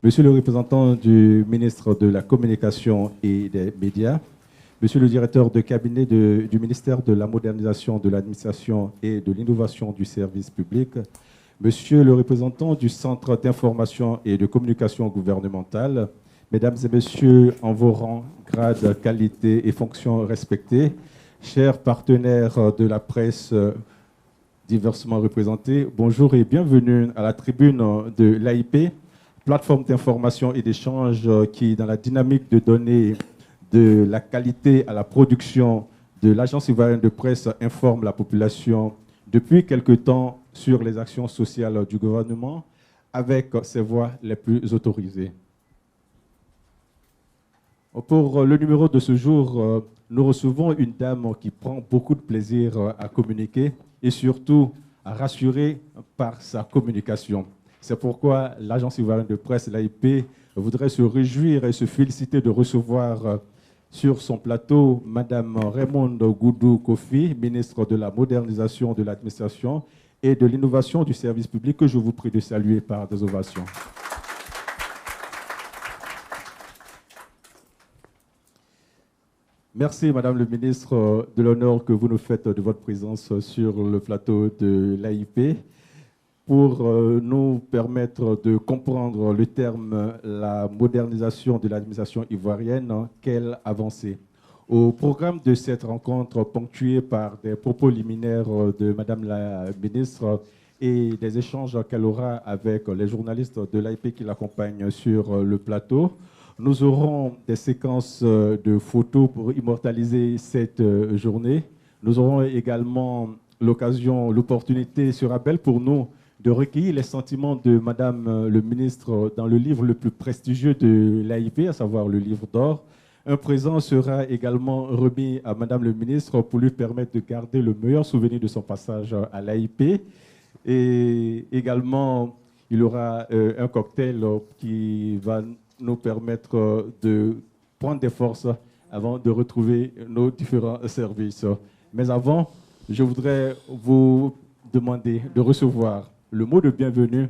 Monsieur le représentant du ministre de la Communication et des Médias, Monsieur le directeur de cabinet du ministère de la Modernisation de l'Administration et de l'Innovation du Service public, Monsieur le représentant du Centre d'information et de communication gouvernementale, Mesdames et Messieurs en vos rangs, grades, qualités et fonctions respectées, chers partenaires de la presse diversement représentés, bonjour et bienvenue à la tribune de l'AIP, plateforme d'information et d'échange qui, dans la dynamique de donner de la qualité à la production de l'Agence ivoirienne de presse, informe la population depuis quelque temps sur les actions sociales du gouvernement avec ses voix les plus autorisées. Pour le numéro de ce jour, nous recevons une dame qui prend beaucoup de plaisir à communiquer et surtout à rassurer par sa communication. C'est pourquoi l'Agence ivoirienne de presse, l'AIP, voudrait se réjouir et se féliciter de recevoir sur son plateau Madame Raymonde Goudou Kofi, ministre de la Modernisation de l'Administration et de l'Innovation du Service public, que je vous prie de saluer par des ovations. Merci, Madame le ministre, de l'honneur que vous nous faites de votre présence sur le plateau de l'AIP pour nous permettre de comprendre le terme « la modernisation de l'administration ivoirienne », quelle avancée. Au programme de cette rencontre ponctuée par des propos liminaires de Madame la ministre et des échanges qu'elle aura avec les journalistes de l'AIP qui l'accompagnent sur le plateau, nous aurons des séquences de photos pour immortaliser cette journée. Nous aurons également l'occasion, l'opportunité sera belle pour nous de recueillir les sentiments de Madame le ministre dans le livre le plus prestigieux de l'AIP, à savoir le livre d'or. Un présent sera également remis à Madame le ministre pour lui permettre de garder le meilleur souvenir de son passage à l'AIP. Et également, il y aura un cocktail qui va nous permettre de prendre des forces avant de retrouver nos différents services. Mais avant, je voudrais vous demander de recevoir le mot de bienvenue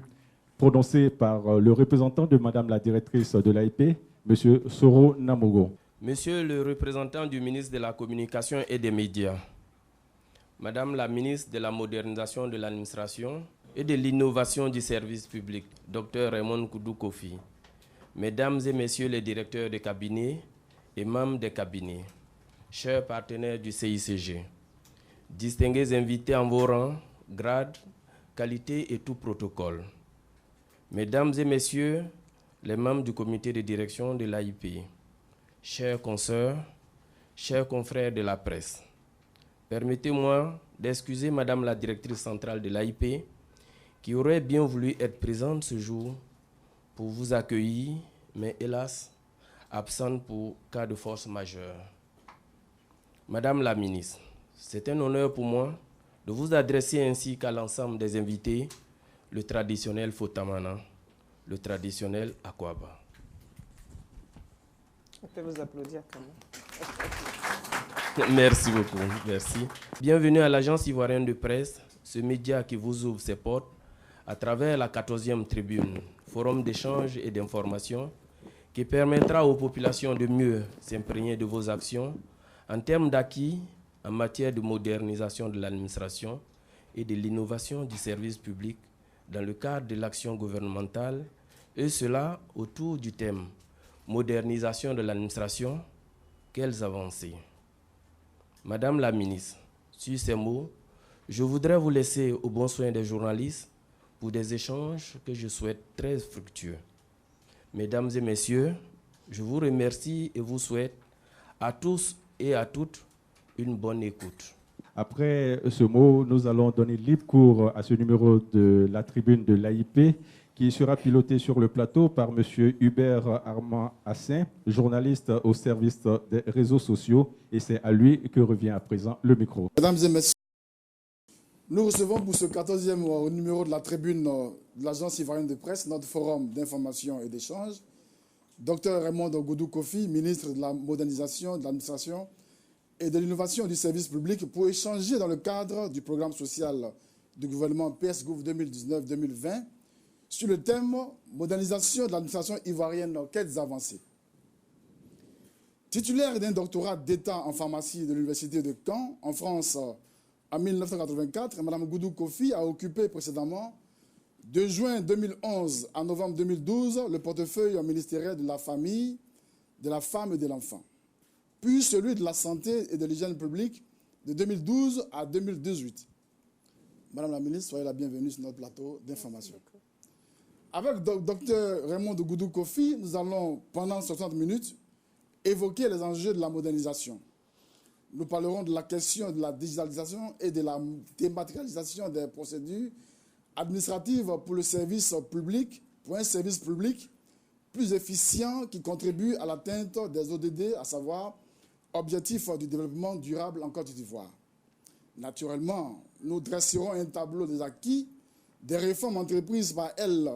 prononcé par le représentant de Madame la directrice de l'AIP, Monsieur Soro Namogo. Monsieur le représentant du ministre de la Communication et des Médias, Madame la ministre de la Modernisation de l'Administration et de l'Innovation du Service public, Dr Raymonde Goudou Kofi, Mesdames et Messieurs les directeurs de cabinet et membres des cabinets, chers partenaires du CICG, distingués invités en vos rangs, grades, qualités et tout protocole, Mesdames et Messieurs les membres du comité de direction de l'AIP, chers consoeurs, chers confrères de la presse, permettez-moi d'excuser Madame la directrice centrale de l'AIP qui aurait bien voulu être présente ce jour pour vous accueillir, mais hélas, absente pour cas de force majeure. Madame la ministre, c'est un honneur pour moi de vous adresser ainsi qu'à l'ensemble des invités le traditionnel Fotamana, le traditionnel Akwaba. On peut vous applaudir quand même. Merci beaucoup, merci. Bienvenue à l'Agence ivoirienne de presse, ce média qui vous ouvre ses portes à travers la 14e tribune, forum d'échange et d'information qui permettra aux populations de mieux s'imprégner de vos actions en termes d'acquis en matière de modernisation de l'administration et de l'innovation du service public dans le cadre de l'action gouvernementale, et cela autour du thème « Modernisation de l'administration, quelles avancées ?» Madame la ministre, sur ces mots, je voudrais vous laisser au bon soin des journalistes pour des échanges que je souhaite très fructueux. Mesdames et messieurs, je vous remercie et vous souhaite à tous et à toutes une bonne écoute. Après ce mot, nous allons donner libre cours à ce numéro de la tribune de l'AIP qui sera piloté sur le plateau par M. Hubert Armand Assin, journaliste au service des réseaux sociaux, et c'est à lui que revient à présent le micro. Mesdames et messieurs, nous recevons pour ce 14e numéro de la tribune de l'Agence ivoirienne de presse, notre forum d'information et d'échange, Dr Raymonde Goudou Kofi, ministre de la Modernisation, de l'Administration et de l'Innovation du Service public, pour échanger dans le cadre du programme social du gouvernement PS Gouv 2019-2020 sur le thème « Modernisation de l'administration ivoirienne, quelles avancées ?» Titulaire d'un doctorat d'État en pharmacie de l'Université de Caen, en France, en 1984, Mme Goudou Kofi a occupé précédemment, de juin 2011 à novembre 2012, le portefeuille ministériel de la famille, de la femme et de l'enfant, puis celui de la santé et de l'hygiène publique de 2012 à 2018. Madame la ministre, soyez la bienvenue sur notre plateau d'information. Avec Dr Raymond Goudou Kofi, nous allons, pendant 60 minutes, évoquer les enjeux de la modernisation. Nous parlerons de la question de la digitalisation et de la dématérialisation des procédures administratives pour le service public, pour un service public plus efficient qui contribue à l'atteinte des ODD, à savoir Objectifs du développement durable en Côte d'Ivoire. Naturellement, nous dresserons un tableau des acquis, des réformes entreprises par elle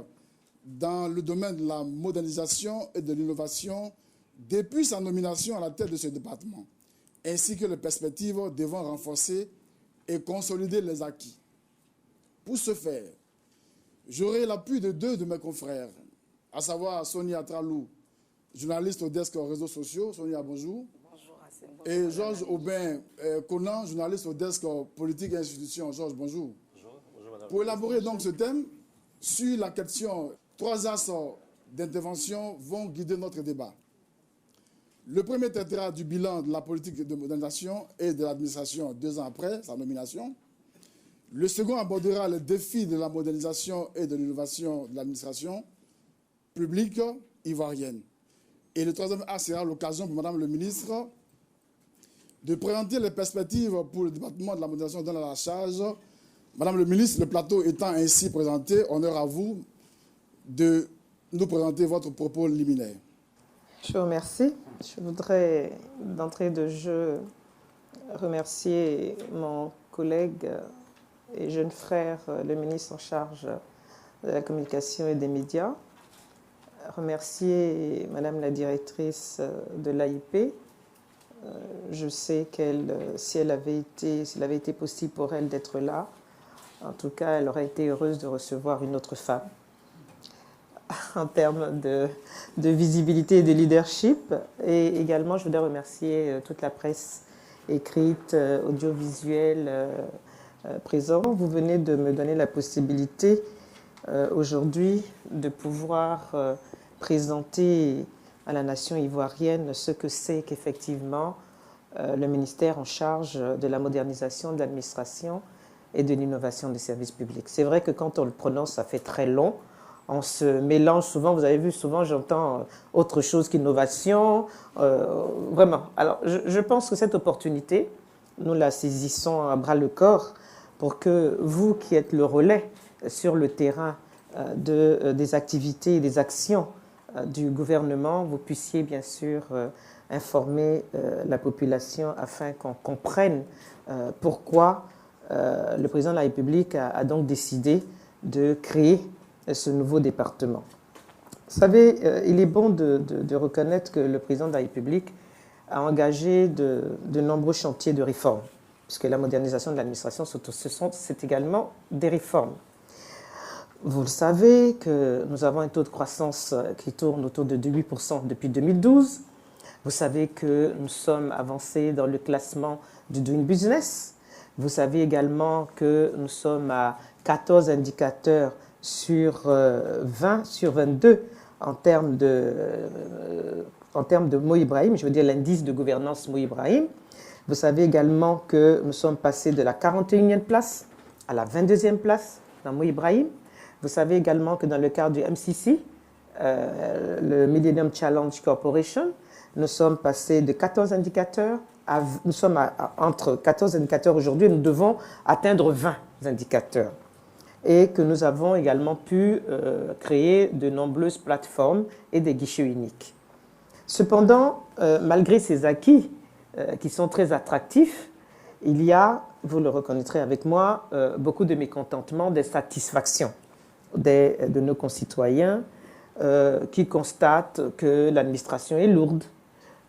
dans le domaine de la modernisation et de l'innovation depuis sa nomination à la tête de ce département, ainsi que les perspectives devant renforcer et consolider les acquis. Pour ce faire, j'aurai l'appui de deux de mes confrères, à savoir Sonia Tralou, journaliste au desk réseaux sociaux. Sonia, bonjour. Bonjour, Hassan. Et Georges Aubin Conan, journaliste au desk politique et institutions. Georges, bonjour. Bonjour. Bonjour, madame. Pour élaborer donc ce thème, sur la question, 3 axes d'intervention vont guider notre débat. Le premier traitera du bilan de la politique de modernisation et de l'administration 2 ans après sa nomination. Le second abordera les défis de la modernisation et de l'innovation de l'administration publique ivoirienne. Et le troisième axe sera l'occasion pour Madame le ministre de présenter les perspectives pour le département de la modernisation dans la charge. Madame le ministre, le plateau étant ainsi présenté, honneur à vous de nous présenter votre propos liminaire. Je vous remercie. Je voudrais, d'entrée de jeu, remercier mon collègue et jeune frère, le ministre en charge de la communication et des médias. Remercier Madame la directrice de l'AIP. Je sais qu'elle, s'il avait été possible pour elle d'être là, en tout cas, elle aurait été heureuse de recevoir une autre femme. En termes de visibilité et de leadership. Et également, je voudrais remercier toute la presse écrite, audiovisuelle présente. Vous venez de me donner la possibilité aujourd'hui de pouvoir présenter à la nation ivoirienne ce que c'est qu'effectivement le ministère en charge de la modernisation de l'administration et de l'innovation des services publics. C'est vrai que quand on le prononce, ça fait très long. On se mélange souvent, vous avez vu, souvent j'entends autre chose qu'innovation. Vraiment. Alors, je pense que cette opportunité, nous la saisissons à bras le corps pour que vous qui êtes le relais sur le terrain des activités et des actions du gouvernement, vous puissiez bien sûr informer la population afin qu'on comprenne pourquoi le président de la République a donc décidé de créer ce nouveau département. Vous savez, il est bon de reconnaître que le président de la République a engagé de nombreux chantiers de réforme, puisque la modernisation de l'administration, c'est également des réformes. Vous le savez que nous avons un taux de croissance qui tourne autour de 8% depuis 2012. Vous savez que nous sommes avancés dans le classement du Doing Business. Vous savez également que nous sommes à 14 indicateurs sur 20 sur 22 en termes de Mo Ibrahim, je veux dire l'indice de gouvernance Mo Ibrahim. Vous savez également que nous sommes passés de la 41e place à la 22e place dans Mo Ibrahim. Vous savez également que dans le cadre du MCC, le Millennium Challenge Corporation, nous sommes passés de 14 indicateurs nous sommes entre 14 indicateurs aujourd'hui, nous devons atteindre 20 indicateurs. Et que nous avons également pu créer de nombreuses plateformes et des guichets uniques. Cependant, malgré ces acquis qui sont très attractifs, il y a, vous le reconnaîtrez avec moi, beaucoup de mécontentement, des satisfactions de nos concitoyens qui constatent que l'administration est lourde,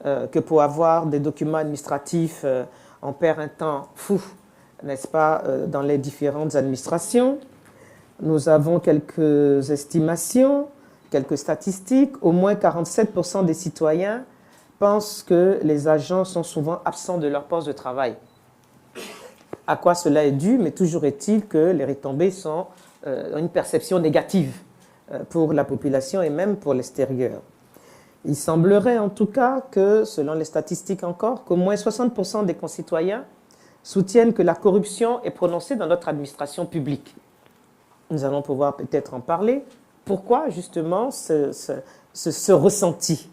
que pour avoir des documents administratifs, on perd un temps fou, n'est-ce pas, dans les différentes administrations, Nous avons quelques estimations, quelques statistiques. Au moins 47% des citoyens pensent que les agents sont souvent absents de leur poste de travail. À quoi cela est dû? Mais toujours est-il que les retombées ont une perception négative pour la population et même pour l'extérieur. Il semblerait en tout cas que, selon les statistiques encore, qu'au moins 60% des concitoyens soutiennent que la corruption est prononcée dans notre administration publique. Nous allons pouvoir peut-être en parler. Pourquoi justement ce ressenti?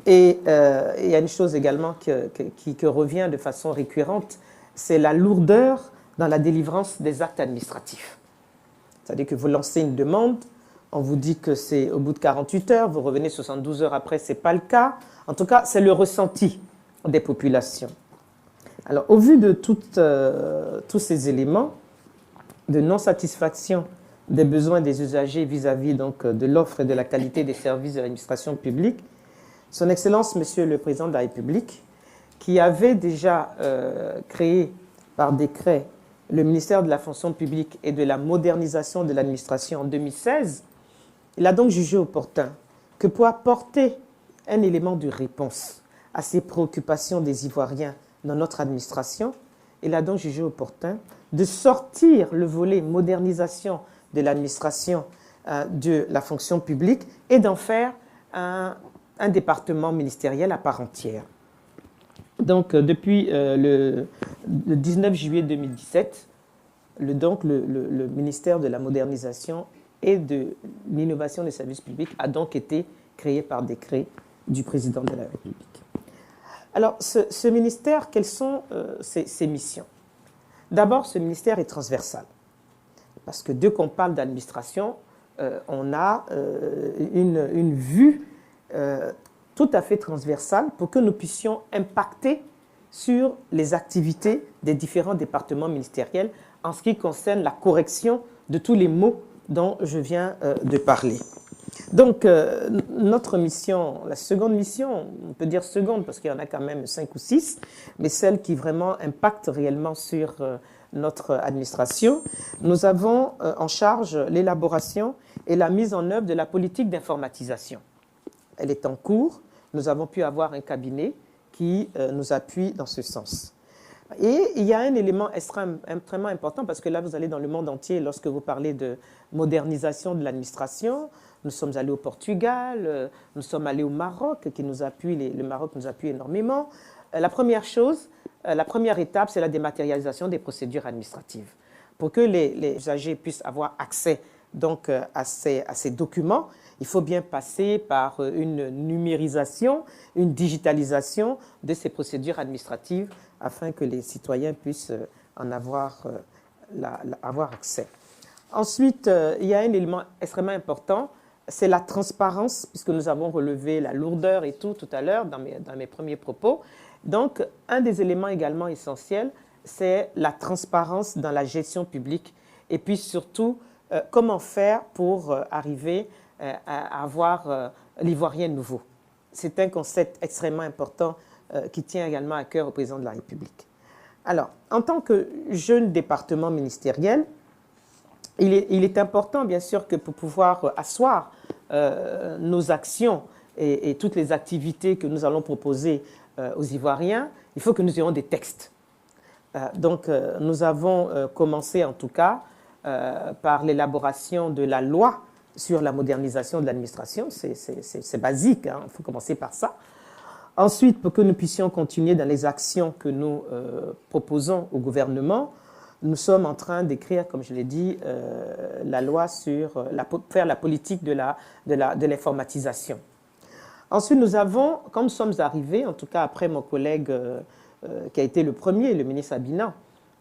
Et il y a une chose également qui revient de façon récurrente, c'est la lourdeur dans la délivrance des actes administratifs. C'est-à-dire que vous lancez une demande, on vous dit que c'est au bout de 48 heures, vous revenez 72 heures après, ce n'est pas le cas. En tout cas, c'est le ressenti des populations. Alors, au vu de tous ces éléments de non-satisfaction des besoins des usagers vis-à-vis donc de l'offre et de la qualité des services de l'administration publique, Son Excellence, Monsieur le Président de la République, qui avait déjà créé par décret le ministère de la fonction publique et de la modernisation de l'administration en 2016, il a donc jugé opportun que pour apporter un élément de réponse à ces préoccupations des Ivoiriens dans notre administration, il a donc jugé opportun de sortir le volet modernisation de l'administration de la fonction publique et d'en faire un département ministériel à part entière. Donc, depuis le 19 juillet 2017, le ministère de la modernisation et de l'innovation des services publics a donc été créé par décret du président de la République. Alors, ce ministère, quelles sont ses missions? D'abord, ce ministère est transversal. Parce que dès qu'on parle d'administration, on a une vue tout à fait transversale pour que nous puissions impacter sur les activités des différents départements ministériels en ce qui concerne la correction de tous les maux dont je viens de parler. Donc, notre mission, la seconde mission, on peut dire seconde parce qu'il y en a quand même 5 ou 6, mais celle qui vraiment impacte réellement sur notre administration, nous avons en charge l'élaboration et la mise en œuvre de la politique d'informatisation. Elle est en cours. Nous avons pu avoir un cabinet qui nous appuie dans ce sens. Et il y a un élément extrêmement important parce que là, vous allez dans le monde entier lorsque vous parlez de modernisation de l'administration. Nous sommes allés au Portugal, nous sommes allés au Maroc, qui nous appuie, le Maroc nous appuie énormément. La première chose, la première étape, c'est la dématérialisation des procédures administratives. Pour que les usagers puissent avoir accès donc, à ces documents, il faut bien passer par une numérisation, une digitalisation de ces procédures administratives afin que les citoyens puissent en avoir accès. Ensuite, il y a un élément extrêmement important, c'est la transparence, puisque nous avons relevé la lourdeur et tout à l'heure dans mes premiers propos. Donc, un des éléments également essentiels, c'est la transparence dans la gestion publique et puis surtout, comment faire pour arriver à avoir l'Ivoirien nouveau. C'est un concept extrêmement important qui tient également à cœur au président de la République. Alors, en tant que jeune département ministériel, il est important, bien sûr, que pour pouvoir asseoir nos actions et toutes les activités que nous allons proposer aux Ivoiriens, il faut que nous ayons des textes. Donc, nous avons commencé, en tout cas, par l'élaboration de la loi sur la modernisation de l'administration. C'est basique, hein, il faut commencer par ça. Ensuite, pour que nous puissions continuer dans les actions que nous proposons au gouvernement, nous sommes en train d'écrire, comme je l'ai dit, la loi sur faire la politique de l'informatisation. Ensuite, nous avons, comme nous sommes arrivés, en tout cas après mon collègue qui a été le premier, le ministre Abina,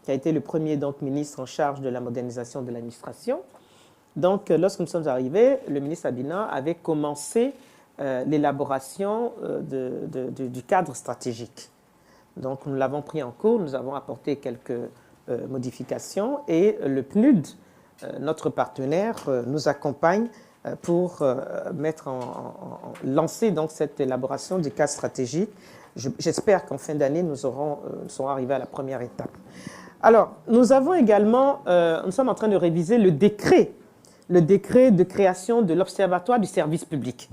qui a été le premier donc, ministre en charge de la modernisation de l'administration. Donc, lorsque nous sommes arrivés, le ministre Abina avait commencé l'élaboration du cadre stratégique. Donc, nous l'avons pris en cours, nous avons apporté quelques modifications et le PNUD, notre partenaire, nous accompagne pour lancer donc cette élaboration du cadre stratégique. J'espère qu'en fin d'année, nous serons arrivés à la première étape. Alors, nous avons également, nous sommes en train de réviser le décret de création de l'Observatoire du service public.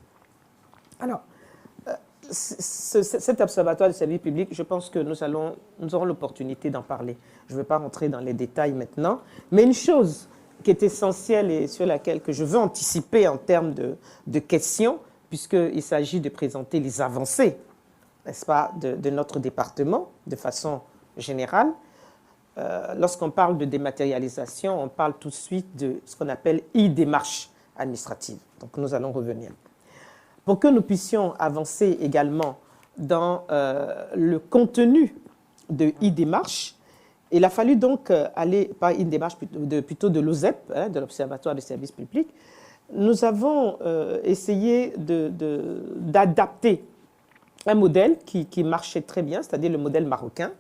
Alors, cet observatoire du service public, je pense que nous aurons l'opportunité d'en parler. Je ne vais pas rentrer dans les détails maintenant, mais une chose qui est essentielle et sur laquelle que je veux anticiper en termes de questions, puisqu'il s'agit de présenter les avancées, n'est-ce pas, de notre département de façon générale. Lorsqu'on parle de dématérialisation, on parle tout de suite de ce qu'on appelle e-démarche administrative. Donc nous allons revenir. Pour que nous puissions avancer également dans le contenu de e-démarche, il a fallu donc aller, par e-démarche plutôt de l'OSEP, hein, de l'Observatoire des services publics. Nous avons essayé d'adapter un modèle qui marchait très bien, c'est-à-dire le modèle marocain,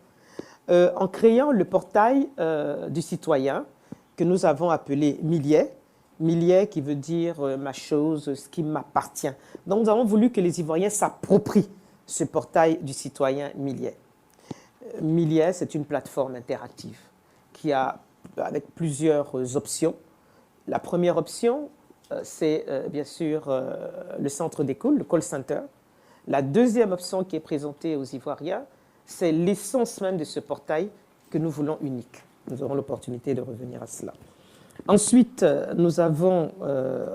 en créant le portail du citoyen que nous avons appelé Millet. Millet qui veut dire ma chose, ce qui m'appartient. Donc nous avons voulu que les Ivoiriens s'approprient ce portail du citoyen Millet. Millet, c'est une plateforme interactive qui a avec plusieurs options. La première option, c'est bien sûr le centre d'écoute, le call center. La deuxième option qui est présentée aux Ivoiriens, c'est l'essence même de ce portail que nous voulons unique. Nous aurons l'opportunité de revenir à cela. Ensuite, nous avons,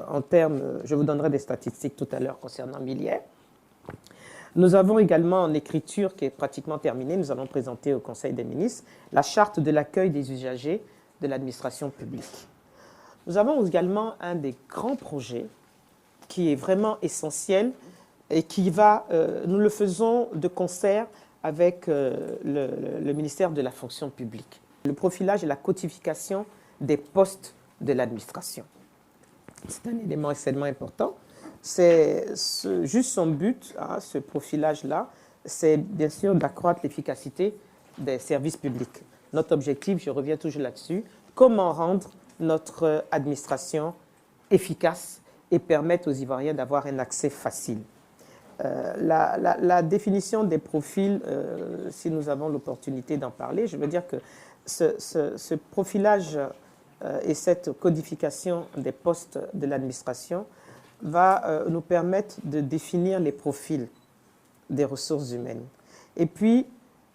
en termes, je vous donnerai des statistiques tout à l'heure concernant Millet. Nous avons également en écriture qui est pratiquement terminée, nous allons présenter au Conseil des ministres, la charte de l'accueil des usagers de l'administration publique. Nous avons également un des grands projets qui est vraiment essentiel et qui va, nous le faisons de concert avec le ministère de la fonction publique. Le profilage et la codification des postes de l'administration. C'est un élément extrêmement important. C'est juste son but, hein, ce profilage-là, c'est bien sûr d'accroître l'efficacité des services publics. Notre objectif, je reviens toujours là-dessus, comment rendre notre administration efficace et permettre aux Ivoiriens d'avoir un accès facile. La définition des profils, si nous avons l'opportunité d'en parler, je veux dire que ce profilage et cette codification des postes de l'administration va nous permettre de définir les profils des ressources humaines. Et puis,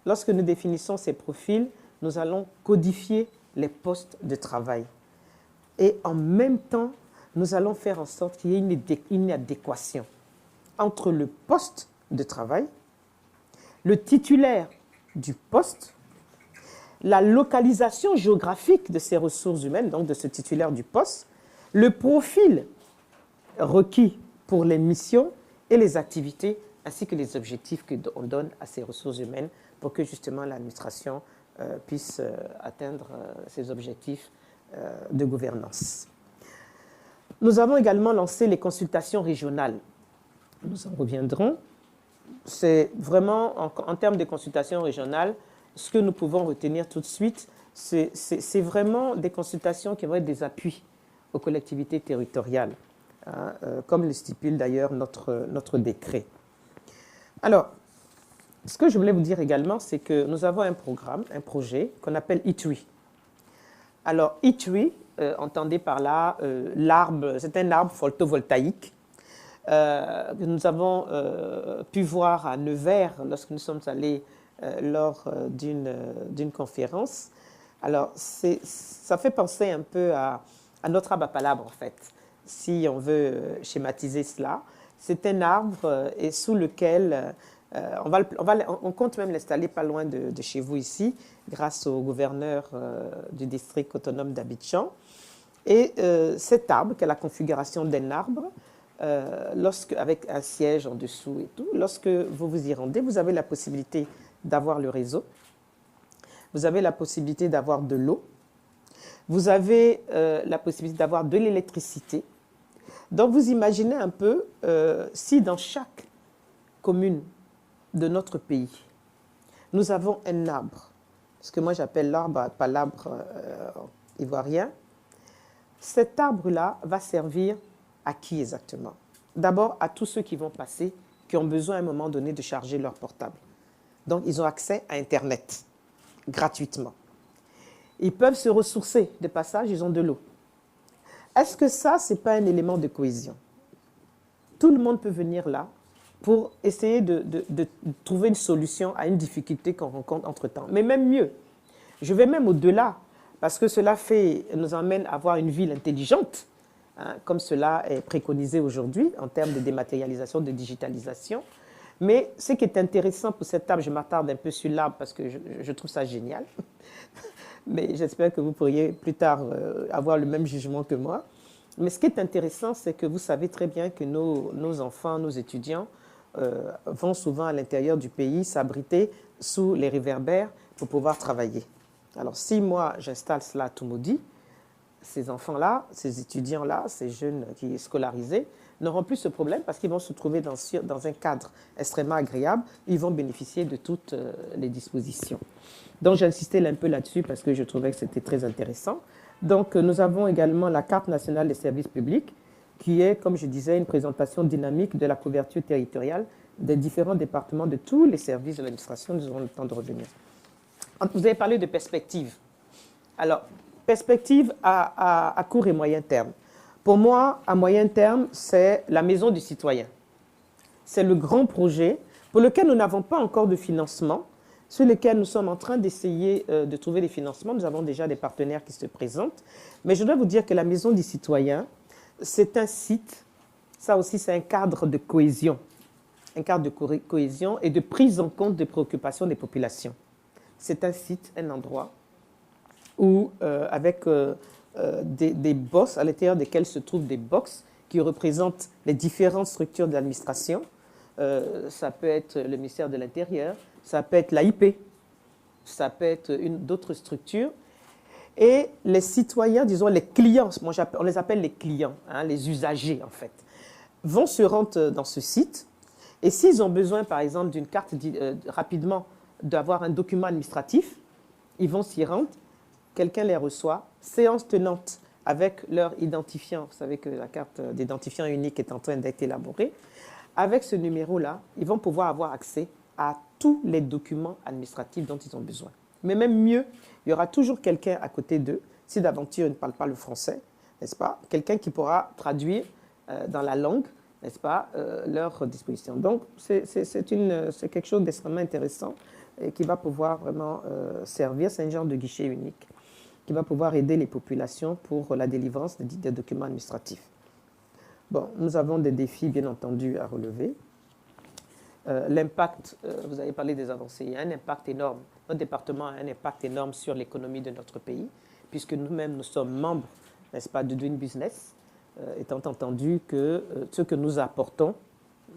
lorsque nous définissons ces profils, nous allons codifier les postes de travail. Et en même temps, nous allons faire en sorte qu'il y ait une adéquation entre le poste de travail, le titulaire du poste, la localisation géographique de ces ressources humaines, donc de ce titulaire du poste, le profil requis pour les missions et les activités, ainsi que les objectifs qu'on donne à ces ressources humaines pour que justement l'administration puisse atteindre ses objectifs de gouvernance. Nous avons également lancé les consultations régionales. Nous en reviendrons. C'est vraiment, en termes de consultations régionales, ce que nous pouvons retenir tout de suite, c'est vraiment des consultations qui vont être des appuis aux collectivités territoriales, hein, comme le stipule d'ailleurs notre décret. Alors, ce que je voulais vous dire également, c'est que nous avons un programme, un projet qu'on appelle e-tree. Alors, e-tree, entendez par là l'arbre, c'est un arbre photovoltaïque que nous avons pu voir à Nevers lorsque nous sommes allés lors d'une conférence. Alors, ça fait penser un peu à notre arbre à palabre, en fait, si on veut schématiser cela. C'est un arbre et sous lequel on compte même l'installer pas loin de chez vous ici, grâce au gouverneur du district autonome d'Abidjan. Et cet arbre, qui a la configuration d'un arbre, avec un siège en dessous et tout, lorsque vous vous y rendez, vous avez la possibilité d'avoir le réseau, vous avez la possibilité d'avoir de l'eau, vous avez la possibilité d'avoir de l'électricité. Donc vous imaginez un peu si dans chaque commune de notre pays, nous avons un arbre, ce que moi j'appelle l'arbre à palabre ivoirien. Cet arbre-là va servir à qui exactement? D'abord à tous ceux qui vont passer, qui ont besoin à un moment donné de charger leur portable. Donc ils ont accès à Internet gratuitement. Ils peuvent se ressourcer. De passage, ils ont de l'eau. Est-ce que ça, ce n'est pas un élément de cohésion? Tout le monde peut venir là pour essayer de trouver une solution à une difficulté qu'on rencontre entre-temps. Mais même mieux, je vais même au-delà, parce que cela nous emmène à avoir une ville intelligente, hein, comme cela est préconisé aujourd'hui en termes de dématérialisation, de digitalisation. Mais ce qui est intéressant pour cette table, je m'attarde un peu sur l'arbre parce que je trouve ça génial, mais j'espère que vous pourriez plus tard avoir le même jugement que moi. Mais ce qui est intéressant, c'est que vous savez très bien que nos enfants, nos étudiants vont souvent à l'intérieur du pays s'abriter sous les réverbères pour pouvoir travailler. Alors si moi j'installe cela à Toumoudi, ces enfants-là, ces étudiants-là, ces jeunes qui sont scolarisés, n'auront plus ce problème parce qu'ils vont se trouver dans un cadre extrêmement agréable. Ils vont bénéficier de toutes les dispositions. Donc j'insistais un peu là-dessus parce que je trouvais que c'était très intéressant. Donc nous avons également la carte nationale des services publics qui est, comme je disais, une présentation dynamique de la couverture territoriale des différents départements de tous les services de l'administration. Nous aurons le temps de revenir. Vous avez parlé de perspective. Alors, perspective à court et moyen terme. Pour moi, à moyen terme, c'est la maison du citoyen. C'est le grand projet pour lequel nous n'avons pas encore de financement, sur lequel nous sommes en train d'essayer de trouver des financements. Nous avons déjà des partenaires qui se présentent. Mais je dois vous dire que la maison du citoyen, c'est un site, ça aussi c'est un cadre de cohésion. Un cadre de cohésion et de prise en compte des préoccupations des populations. C'est un site, un endroit où, avec des box à l'intérieur desquels se trouvent des box qui représentent les différentes structures de l'administration. Ça peut être le ministère de l'Intérieur, ça peut être l'AIP, ça peut être d'autres structures. Et les citoyens, disons les clients, on les appelle les clients, hein, les usagers en fait, vont se rendre dans ce site. Et s'ils ont besoin, par exemple, d'une carte rapidement, d'avoir un document administratif, ils vont s'y rendre, quelqu'un les reçoit, séance tenante avec leur identifiant. Vous savez que la carte d'identifiant unique est en train d'être élaborée. Avec ce numéro-là, ils vont pouvoir avoir accès à tous les documents administratifs dont ils ont besoin. Mais même mieux, il y aura toujours quelqu'un à côté d'eux, si d'aventure ils ne parlent pas le français, n'est-ce pas? Quelqu'un qui pourra traduire dans la langue, n'est-ce pas, leur disposition. Donc, c'est quelque chose d'extrêmement intéressant et qui va pouvoir vraiment servir. C'est un genre de guichet unique qui va pouvoir aider les populations pour la délivrance des documents administratifs. Bon, nous avons des défis, bien entendu, à relever. L'impact, vous avez parlé des avancées, il y a un impact énorme. Notre département a un impact énorme sur l'économie de notre pays, puisque nous-mêmes, nous sommes membres, n'est-ce pas, de Doing Business, étant entendu que ce que nous apportons,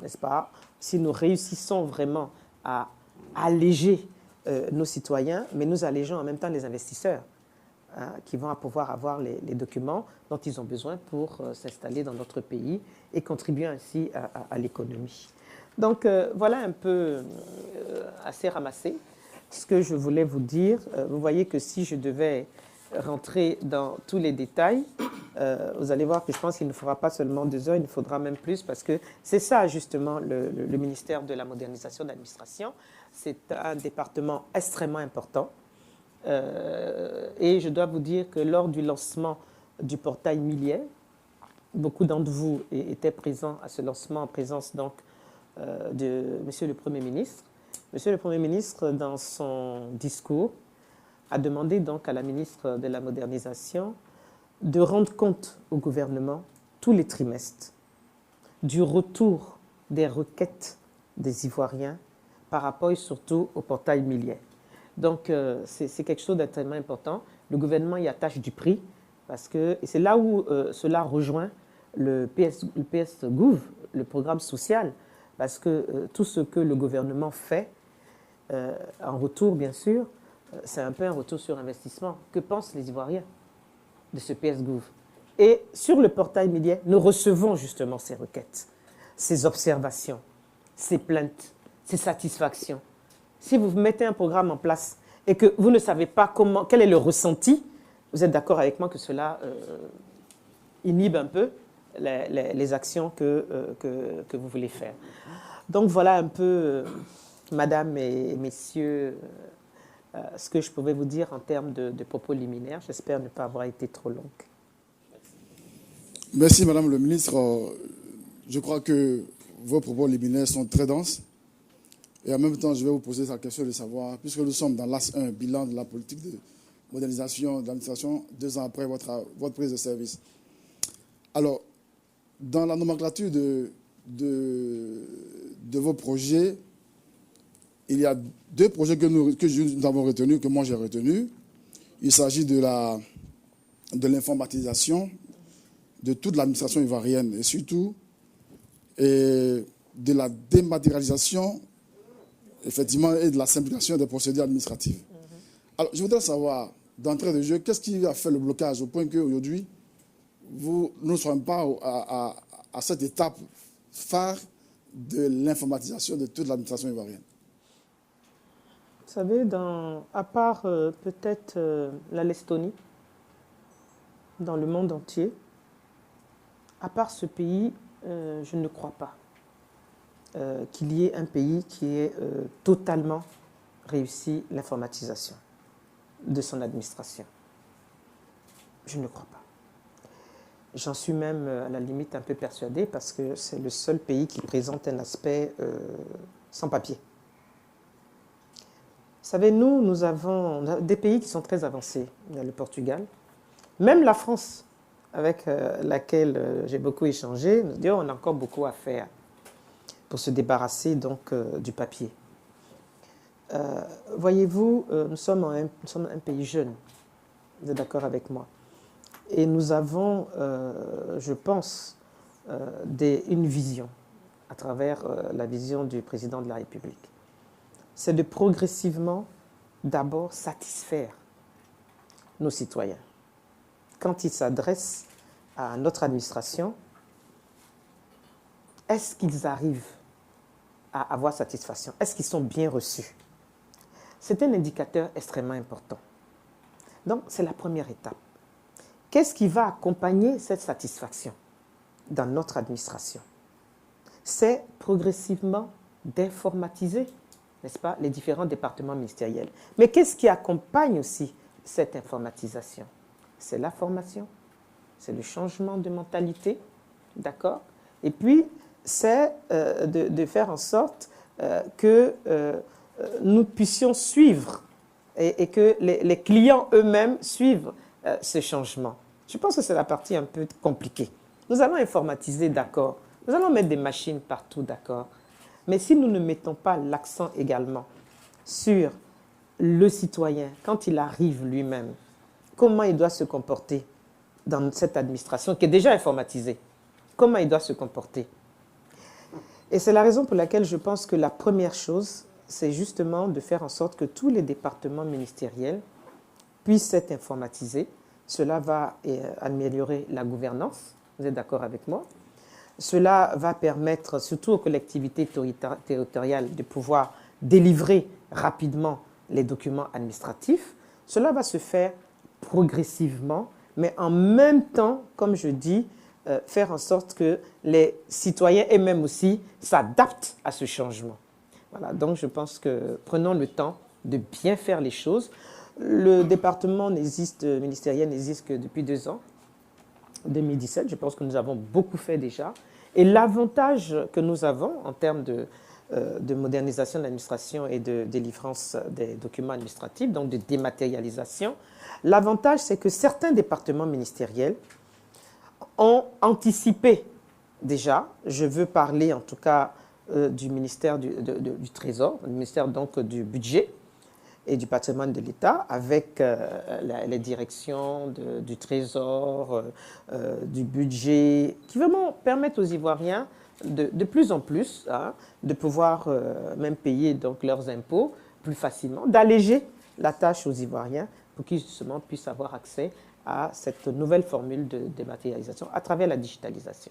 n'est-ce pas, si nous réussissons vraiment à alléger nos citoyens, mais nous allégeons en même temps les investisseurs, hein, qui vont pouvoir avoir les documents dont ils ont besoin pour s'installer dans notre pays et contribuer ainsi à l'économie. Donc voilà un peu assez ramassé ce que je voulais vous dire. Vous voyez que si je devais rentrer dans tous les détails, vous allez voir que je pense qu'il ne faudra pas seulement 2 heures, il nous faudra même plus parce que c'est ça justement le ministère de la modernisation de l'administration. C'est un département extrêmement important et je dois vous dire que lors du lancement du portail Miliais, beaucoup d'entre vous étaient présents à ce lancement en présence donc de Monsieur le Premier ministre. Monsieur le Premier ministre, dans son discours, a demandé donc à la ministre de la Modernisation de rendre compte au gouvernement tous les trimestres du retour des requêtes des Ivoiriens par rapport surtout au portail Miliais. Donc c'est quelque chose d'extrêmement important. Le gouvernement y attache du prix parce que, et c'est là où cela rejoint le PS Gouv, le programme social, parce que tout ce que le gouvernement fait, en retour, bien sûr, c'est un peu un retour sur investissement. Que pensent les Ivoiriens de ce PS Gouv? Et sur le portail Miliais, nous recevons justement ces requêtes, ces observations, ces plaintes, ces satisfactions. Si vous mettez un programme en place et que vous ne savez pas quel est le ressenti, vous êtes d'accord avec moi que cela inhibe un peu les actions que vous voulez faire. Donc voilà un peu, Madame et Messieurs ce que je pouvais vous dire en termes de propos liminaires. J'espère ne pas avoir été trop longue. Merci, Madame le ministre. Je crois que vos propos liminaires sont très denses. Et en même temps, je vais vous poser la question de savoir, puisque nous sommes dans l'AS 1, bilan de la politique de modernisation de l'administration, 2 ans après votre prise de service. Alors, dans la nomenclature de vos projets, il y a 2 projets que nous avons retenus, que moi j'ai retenus. Il s'agit de l'informatisation de toute l'administration ivoirienne et surtout de la dématérialisation, effectivement, et de la simplification des procédures administratives. Alors, je voudrais savoir, d'entrée de jeu, qu'est-ce qui a fait le blocage au point qu'aujourd'hui, nous ne sommes pas à cette étape phare de l'informatisation de toute l'administration ivoirienne? Vous savez, à part peut-être la Lettonie, dans le monde entier, à part ce pays, je ne crois pas qu'il y ait un pays qui ait totalement réussi l'informatisation de son administration. Je ne crois pas. J'en suis même à la limite un peu persuadée parce que c'est le seul pays qui présente un aspect sans papier. Vous savez, nous avons des pays qui sont très avancés. Il y a le Portugal, même la France, avec laquelle j'ai beaucoup échangé, nous dit on a encore beaucoup à faire pour se débarrasser donc du papier. Voyez-vous, nous sommes un pays jeune, vous êtes d'accord avec moi? Et nous avons, je pense, une vision à travers la vision du président de la République. C'est de progressivement d'abord satisfaire nos citoyens. Quand ils s'adressent à notre administration, est-ce qu'ils arrivent à avoir satisfaction? Est-ce qu'ils sont bien reçus? C'est un indicateur extrêmement important. Donc, c'est la première étape. Qu'est-ce qui va accompagner cette satisfaction dans notre administration? C'est progressivement d'informatiser, n'est-ce pas, les différents départements ministériels. Mais qu'est-ce qui accompagne aussi cette informatisation? C'est la formation, c'est le changement de mentalité, d'accord? Et puis, c'est de faire en sorte que nous puissions suivre et que les clients eux-mêmes suivent ce changement. Je pense que c'est la partie un peu compliquée. Nous allons informatiser, d'accord. Nous allons mettre des machines partout, d'accord. Mais si nous ne mettons pas l'accent également sur le citoyen, quand il arrive lui-même, comment il doit se comporter dans cette administration qui est déjà informatisée, comment il doit se comporter. Et c'est la raison pour laquelle je pense que la première chose, c'est justement de faire en sorte que tous les départements ministériels puissent être informatisés. Cela va améliorer la gouvernance, vous êtes d'accord avec moi? Cela va permettre surtout aux collectivités territoriales de pouvoir délivrer rapidement les documents administratifs. Cela va se faire progressivement, mais en même temps, comme je dis, faire en sorte que les citoyens eux-mêmes aussi s'adaptent à ce changement. Voilà, donc je pense que prenons le temps de bien faire les choses. Le département ministériel n'existe que depuis 2 ans, 2017. Je pense que nous avons beaucoup fait déjà. Et l'avantage que nous avons en termes de modernisation de l'administration et de délivrance des documents administratifs, donc de dématérialisation, l'avantage, c'est que certains départements ministériels ont anticipé déjà, je veux parler en tout cas du ministère du Trésor, le ministère donc du Budget et du patrimoine de l'État, avec les directions du Trésor, du Budget, qui vraiment permettent aux Ivoiriens de plus en plus de pouvoir même payer donc leurs impôts plus facilement, d'alléger la tâche aux Ivoiriens pour qu'ils justement puissent avoir accès à cette nouvelle formule de dématérialisation à travers la digitalisation.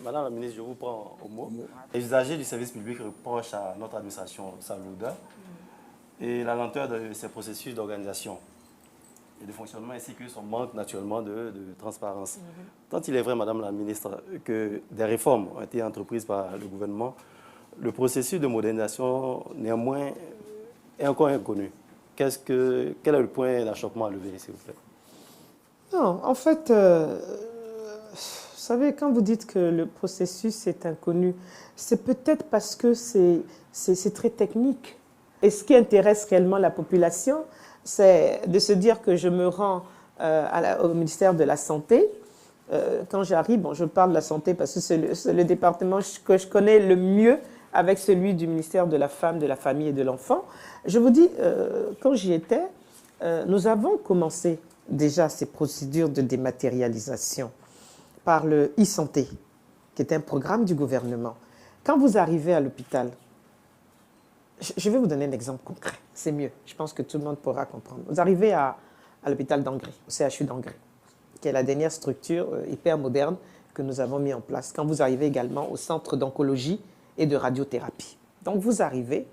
Madame la ministre, je vous prends au mot. Les usagers du service public reprochent à notre administration sa lourdeur et la lenteur de ses processus d'organisation et de fonctionnement, ainsi que son manque naturellement de transparence. Tant il est vrai, Madame la ministre, que des réformes ont été entreprises par le gouvernement, le processus de modernisation, néanmoins, est encore inconnu. quel est le point d'achoppement à lever, s'il vous plaît? Non, en fait, vous savez, quand vous dites que le processus est inconnu, c'est peut-être parce que c'est très technique. Et ce qui intéresse réellement la population, c'est de se dire que je me rends au ministère de la Santé. Quand j'arrive, bon, je parle de la santé parce que c'est le département que je connais le mieux avec celui du ministère de la Femme, de la Famille et de l'Enfant. Je vous dis, quand j'y étais, nous avons commencé déjà ces procédures de dématérialisation par le e-santé, qui est un programme du gouvernement. Quand vous arrivez à l'hôpital, je vais vous donner un exemple concret, c'est mieux, je pense que tout le monde pourra comprendre. Vous arrivez à l'hôpital d'Angré, au CHU d'Angré, qui est la dernière structure hyper moderne que nous avons mis en place. Quand vous arrivez également au centre d'oncologie et de radiothérapie. Donc vous arrivez,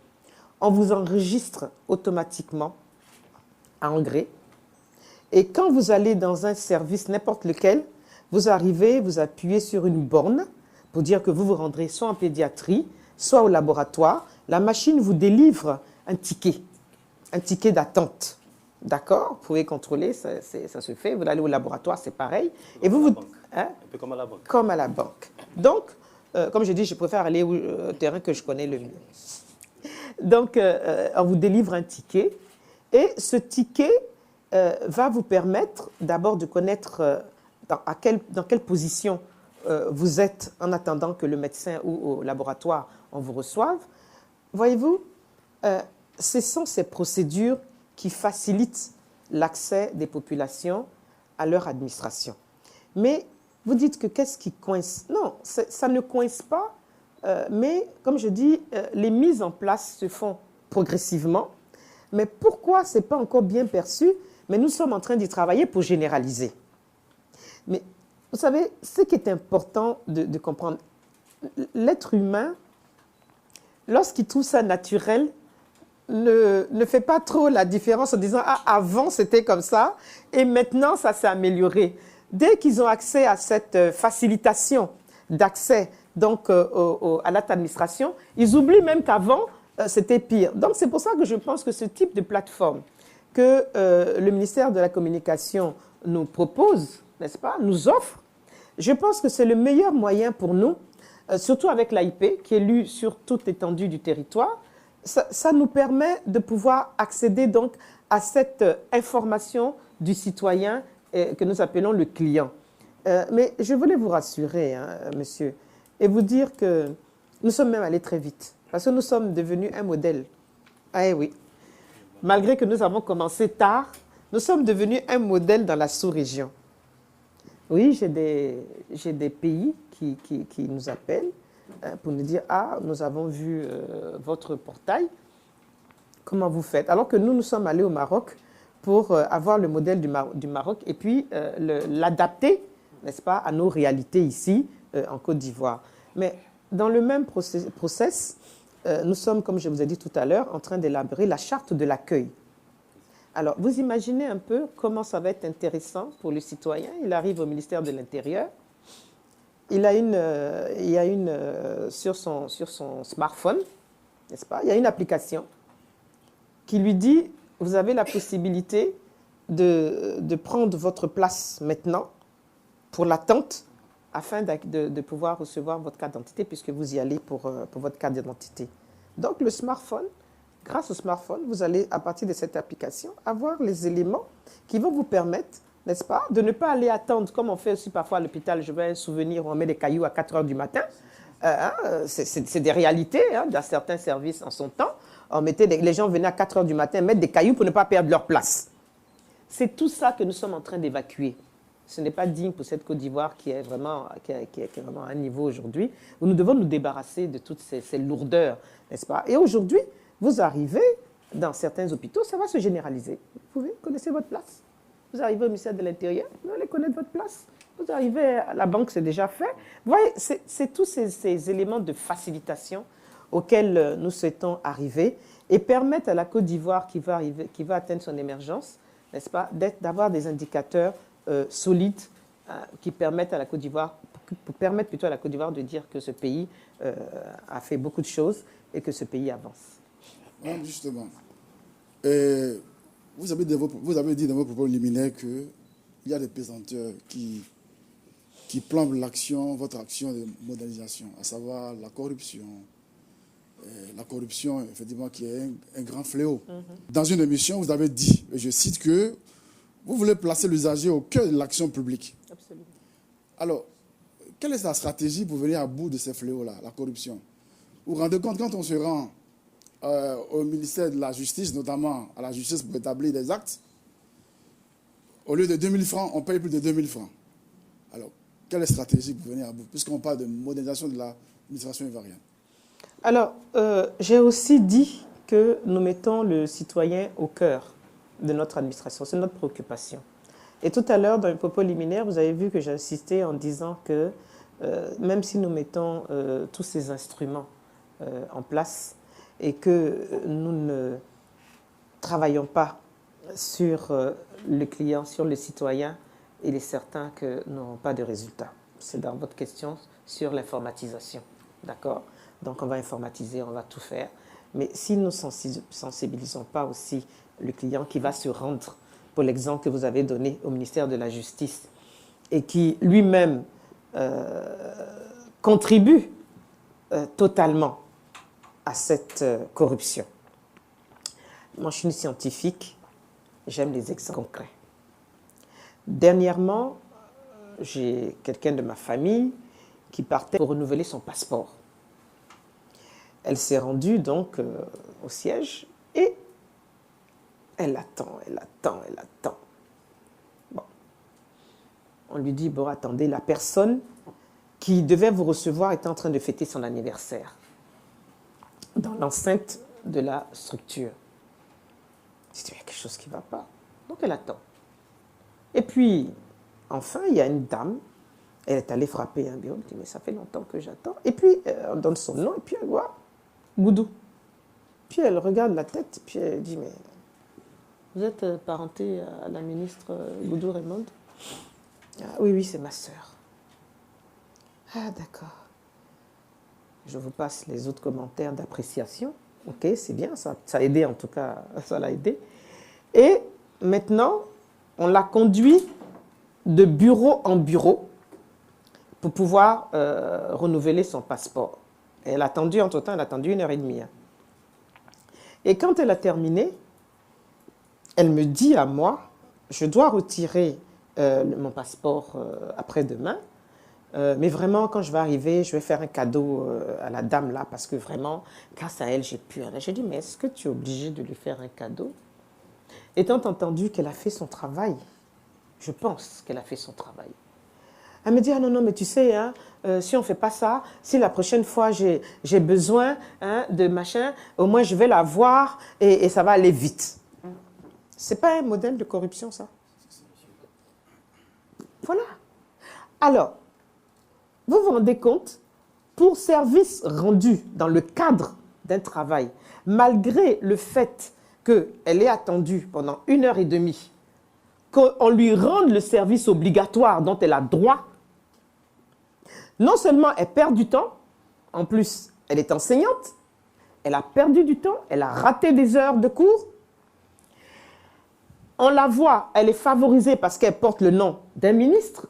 on vous enregistre automatiquement à Angré, et quand vous allez dans un service, n'importe lequel, vous arrivez, vous appuyez sur une borne pour dire que vous vous rendrez soit en pédiatrie, soit au laboratoire. La machine vous délivre un ticket d'attente. D'accord? Vous pouvez contrôler, ça se fait. Vous allez au laboratoire, c'est pareil. Et vous, un peu comme à la banque. Comme à la banque. Donc, comme je dis, je préfère aller au terrain que je connais le mieux. Donc, on vous délivre un ticket. Et ce ticket va vous permettre d'abord de connaître dans quelle position vous êtes en attendant que le médecin ou au laboratoire on vous reçoive. Voyez-vous, ce sont ces procédures qui facilitent l'accès des populations à leur administration. Mais vous dites que qu'est-ce qui coince? Non, ça ne coince pas, mais comme je dis, les mises en place se font progressivement. Mais pourquoi ce n'est pas encore bien perçu? Mais nous sommes en train d'y travailler pour généraliser. Mais vous savez, ce qui est important de comprendre, l'être humain, lorsqu'il trouve ça naturel, ne fait pas trop la différence en disant « Ah, avant c'était comme ça et maintenant ça s'est amélioré ». Dès qu'ils ont accès à cette facilitation d'accès donc à l'administration, ils oublient même qu'avant c'était pire. Donc c'est pour ça que je pense que ce type de plateforme que le ministère de la Communication nous propose, n'est-ce pas, nous offre, je pense que c'est le meilleur moyen pour nous, surtout avec l'AIP qui est lu sur toute l'étendue du territoire. Ça nous permet de pouvoir accéder donc à cette information du citoyen que nous appelons le client. Mais je voulais vous rassurer, hein, monsieur, et vous dire que nous sommes même allés très vite, parce que nous sommes devenus un modèle. Ah oui, malgré que nous avons commencé tard, nous sommes devenus un modèle dans la sous-région. Oui, j'ai des pays qui nous appellent pour nous dire « Ah, nous avons vu votre portail, comment vous faites ?» Alors que nous sommes allés au Maroc pour avoir le modèle du Maroc et puis l'adapter, n'est-ce pas, à nos réalités ici en Côte d'Ivoire. Mais dans le même process, nous sommes, comme je vous ai dit tout à l'heure, en train d'élaborer la charte de l'accueil. Alors, vous imaginez un peu comment ça va être intéressant pour le citoyen. Il arrive au ministère de l'Intérieur. Il y a sur son smartphone, n'est-ce pas, il y a une application qui lui dit, vous avez la possibilité de prendre votre place maintenant pour l'attente afin de pouvoir recevoir votre carte d'identité puisque vous y allez pour votre carte d'identité. Donc, le smartphone, grâce au smartphone, vous allez, à partir de cette application, avoir les éléments qui vont vous permettre, n'est-ce pas, de ne pas aller attendre, comme on fait aussi parfois à l'hôpital, je veux un souvenir, on met des cailloux à 4 heures du matin. C'est des réalités, hein, dans certains services en son temps. Les gens venaient à 4 heures du matin mettre des cailloux pour ne pas perdre leur place. C'est tout ça que nous sommes en train d'évacuer. Ce n'est pas digne pour cette Côte d'Ivoire qui est vraiment à un niveau aujourd'hui, où nous devons nous débarrasser de toutes ces lourdeurs, n'est-ce pas? Et aujourd'hui, vous arrivez dans certains hôpitaux, ça va se généraliser. Vous connaissez votre place. Vous arrivez au ministère de l'Intérieur, vous allez connaître votre place. Vous arrivez à la banque, c'est déjà fait. Vous voyez, c'est tous ces éléments de facilitation auxquels nous souhaitons arriver et permettre à la Côte d'Ivoire qui va atteindre son émergence, n'est-ce pas, d'avoir des indicateurs solides qui permettent à la Côte d'Ivoire, plutôt à la Côte d'Ivoire de dire que ce pays a fait beaucoup de choses et que ce pays avance. Justement, vous avez dit dans vos propos liminaires qu'il y a des pesanteurs qui plombent votre action de modernisation, à savoir la corruption. La corruption, effectivement, qui est un grand fléau. Dans une émission, vous avez dit, et je cite, que vous voulez placer l'usager au cœur de l'action publique. Absolument. Alors, quelle est la stratégie pour venir à bout de ces fléaux-là, la corruption? Vous vous rendez compte, quand on se rend au ministère de la Justice, notamment à la justice pour établir des actes, au lieu de 2000 francs, on paye plus de 2000 francs. Alors, quelle est la stratégie pour venir à bout, puisqu'on parle de modernisation de l'administration ivoirienne? Alors, j'ai aussi dit que nous mettons le citoyen au cœur de notre administration. C'est notre préoccupation. Et tout à l'heure, dans le propos liminaire, vous avez vu que j'ai insisté en disant que même si nous mettons tous ces instruments en place et que nous ne travaillons pas sur le client, sur le citoyen, il est certain que nous n'aurons pas de résultats. C'est dans votre question sur l'informatisation. D'accord? Donc on va informatiser, on va tout faire. Mais si nous ne sensibilisons pas aussi le client qui va se rendre, pour l'exemple que vous avez donné au ministère de la Justice, et qui lui-même contribue totalement à cette corruption. Moi, je suis une scientifique, j'aime les exemples concrets. Dernièrement, j'ai quelqu'un de ma famille qui partait pour renouveler son passeport. Elle s'est rendue donc au siège et elle attend. Bon. On lui dit, bon, attendez, la personne qui devait vous recevoir était en train de fêter son anniversaire dans l'enceinte de la structure. Il y a quelque chose qui ne va pas. Donc elle attend. Et puis, enfin, il y a une dame, elle est allée frapper un bureau, elle dit, mais ça fait longtemps que j'attends. Et puis, on donne son nom, et puis elle voit Goudou. Puis elle regarde la tête, puis elle dit, mais vous êtes parenté à la ministre Goudou Raymond? Ah, oui, c'est ma sœur. Ah, d'accord. Je vous passe les autres commentaires d'appréciation. Ok, c'est bien, ça a aidé en tout cas, ça l'a aidé. Et maintenant, on l'a conduit de bureau en bureau pour pouvoir renouveler son passeport. Et elle a attendu, entre-temps, elle a attendu 1h30. Hein. Et quand elle a terminé, elle me dit à moi, je dois retirer mon passeport après-demain, mais vraiment, quand je vais arriver, je vais faire un cadeau à la dame là, parce que vraiment, grâce à elle, j'ai pu. J'ai dit, mais est-ce que tu es obligé de lui faire un cadeau? Étant entendu qu'elle a fait son travail, je pense qu'elle a fait son travail. Elle me dit, ah non, mais tu sais, hein, si on ne fait pas ça, si la prochaine fois j'ai besoin de machin, au moins je vais la voir et ça va aller vite. Ce n'est pas un modèle de corruption, ça. Voilà. Alors, vous vous rendez compte, pour service rendu dans le cadre d'un travail, malgré le fait qu'elle ait attendu pendant 1h30, qu'on lui rende le service obligatoire dont elle a droit, non seulement elle perd du temps, en plus elle est enseignante, elle a perdu du temps, elle a raté des heures de cours. On la voit, elle est favorisée parce qu'elle porte le nom d'un ministre.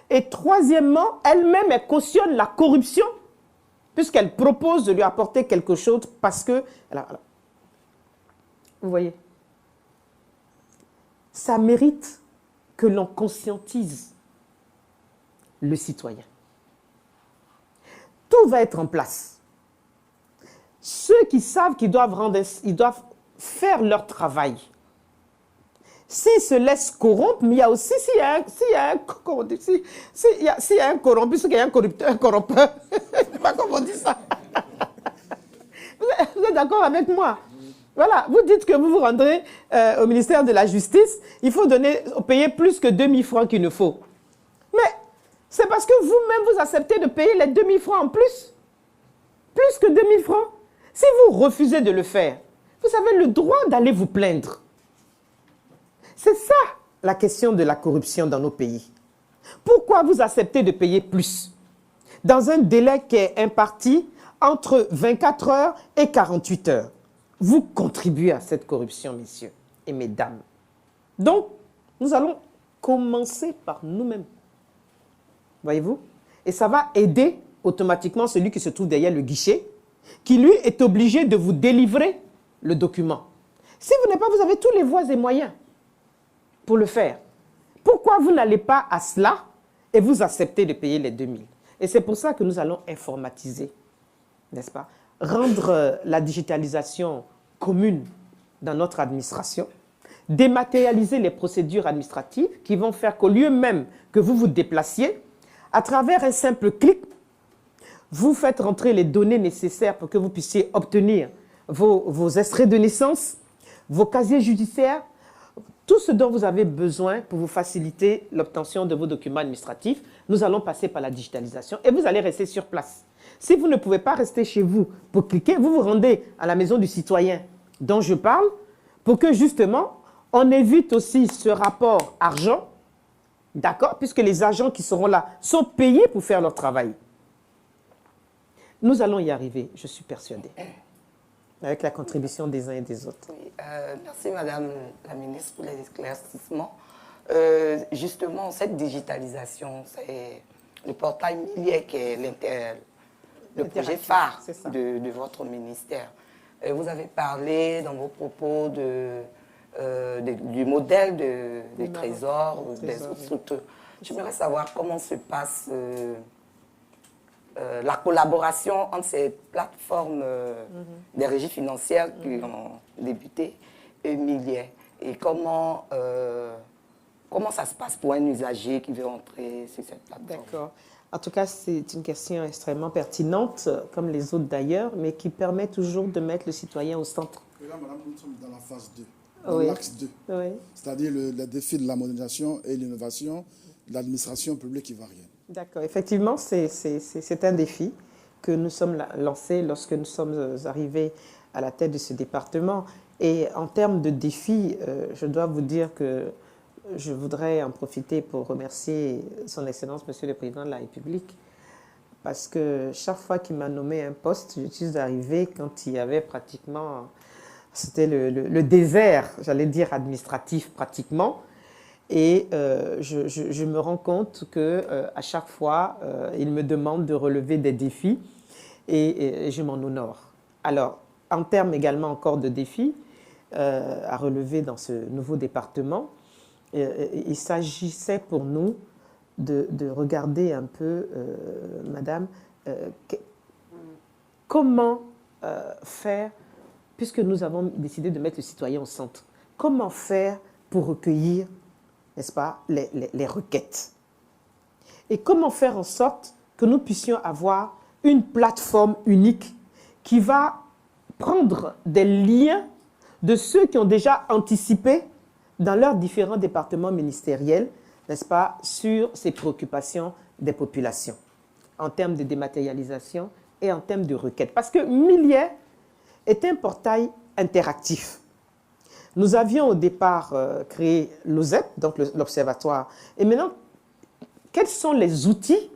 Et troisièmement, elle-même, elle cautionne la corruption puisqu'elle propose de lui apporter quelque chose parce que... Vous voyez, ça mérite que l'on conscientise le citoyen. Tout va être en place. Ceux qui savent qu'ils doivent faire leur travail. S'ils se laissent corrompre, mais il y a aussi, s'il y a un corrompu, s'il y a un corrupteur, un corrompeur, je ne sais pas comment on dit ça. Vous êtes d'accord avec moi? Voilà, vous dites que vous vous rendrez au ministère de la Justice, il faut payer plus que 2000 francs qu'il ne faut. Mais c'est parce que vous-même, vous acceptez de payer les 2000 francs en plus. Plus que 2000 francs. Si vous refusez de le faire, vous avez le droit d'aller vous plaindre. C'est ça la question de la corruption dans nos pays. Pourquoi vous acceptez de payer plus dans un délai qui est imparti entre 24 heures et 48 heures? Vous contribuez à cette corruption, messieurs. et mesdames. Donc, nous allons commencer par nous-mêmes. Voyez-vous? Et ça va aider automatiquement celui qui se trouve derrière le guichet, qui lui est obligé de vous délivrer le document. Si vous n'avez pas, vous avez tous les voies et moyens pour le faire. Pourquoi vous n'allez pas à cela et vous acceptez de payer les 2000? Et c'est pour ça que nous allons informatiser, n'est-ce pas? Rendre la digitalisation commune dans notre administration, dématérialiser les procédures administratives qui vont faire qu'au lieu même que vous vous déplaciez, à travers un simple clic, vous faites rentrer les données nécessaires pour que vous puissiez obtenir vos extraits de naissance, vos casiers judiciaires, tout ce dont vous avez besoin pour vous faciliter l'obtention de vos documents administratifs. Nous allons passer par la digitalisation et vous allez rester sur place. Si vous ne pouvez pas rester chez vous pour cliquer, vous vous rendez à la maison du citoyen dont je parle pour que justement on évite aussi ce rapport argent, d'accord, puisque les agents qui seront là sont payés pour faire leur travail. Nous allons y arriver, je suis persuadée, avec la contribution des uns et des autres. Oui, merci Madame la ministre pour les éclaircissements. Justement, cette digitalisation, c'est le portail Milier qui est le projet phare de votre ministère. Vous avez parlé dans vos propos du modèle des trésors, des autres structures. J'aimerais savoir comment se passe la collaboration entre ces plateformes des régies financières qui ont débuté et Milier. Et comment ça se passe pour un usager qui veut entrer sur cette plateforme? D'accord. En tout cas, c'est une question extrêmement pertinente, comme les autres d'ailleurs, mais qui permet toujours de mettre le citoyen au centre. Et là, madame, nous sommes dans la phase 2, Oui. l'axe 2, Oui. c'est-à-dire le défi de la modernisation et l'innovation de l'administration publique ivoirienne. D'accord. Effectivement, c'est un défi que nous sommes lancés lorsque nous sommes arrivés à la tête de ce département. Et en termes de défi, je dois vous dire que je voudrais en profiter pour remercier Son Excellence, Monsieur le Président de la République, parce que chaque fois qu'il m'a nommé un poste, je suis arrivée quand il y avait pratiquement, c'était le désert, j'allais dire administratif pratiquement, et je me rends compte qu'à chaque fois, il me demande de relever des défis et je m'en honore. Alors, en termes également encore de défis à relever dans ce nouveau département, il s'agissait pour nous de regarder un peu, madame, comment faire, puisque nous avons décidé de mettre le citoyen au centre, comment faire pour recueillir, n'est-ce pas, les requêtes. Et comment faire en sorte que nous puissions avoir une plateforme unique qui va prendre des liens de ceux qui ont déjà anticipé dans leurs différents départements ministériels, n'est-ce pas, sur ces préoccupations des populations, en termes de dématérialisation et en termes de requêtes. Parce que Milier est un portail interactif. Nous avions au départ créé l'OSEP, donc l'Observatoire. Et maintenant, quels sont les outils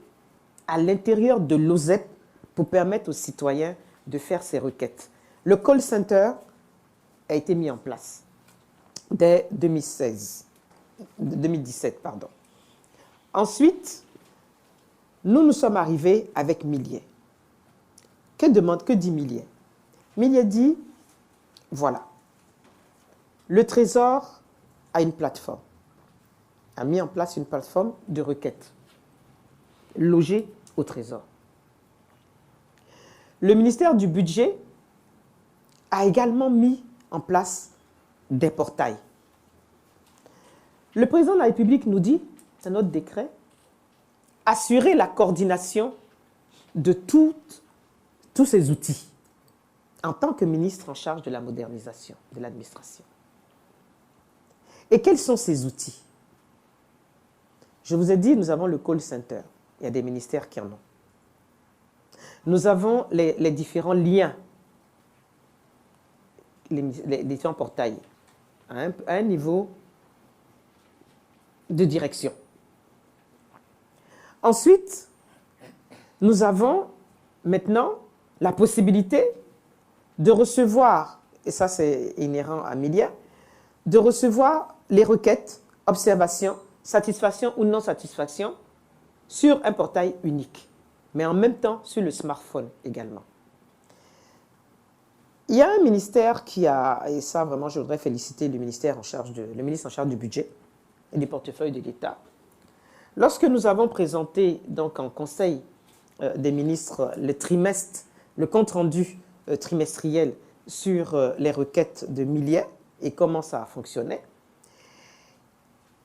à l'intérieur de l'OSEP pour permettre aux citoyens de faire ces requêtes? Le call center a été mis en place dès 2017. Ensuite, nous sommes arrivés avec Milier. Que dit Milier? Milier dit, voilà, le Trésor a une plateforme, a mis en place une plateforme de requête logée au Trésor. Le ministère du Budget a également mis en place des portails. Le président de la République nous dit, c'est notre décret, assurer la coordination de tous ces outils en tant que ministre en charge de la modernisation de l'administration. Et quels sont ces outils? Je vous ai dit, nous avons le call center. Il y a des ministères qui en ont. Nous avons les différents liens, les différents portails, à un niveau de direction. Ensuite, nous avons maintenant la possibilité de recevoir, et ça c'est inhérent à Milier, de recevoir les requêtes, observations, satisfaction ou non satisfaction sur un portail unique, mais en même temps sur le smartphone également. Il y a un ministère qui a, et ça vraiment je voudrais féliciter le ministre en charge du budget et du portefeuille de l'État. Lorsque nous avons présenté donc en Conseil des ministres le trimestre, le compte-rendu trimestriel sur les requêtes de Millet et comment ça a fonctionné,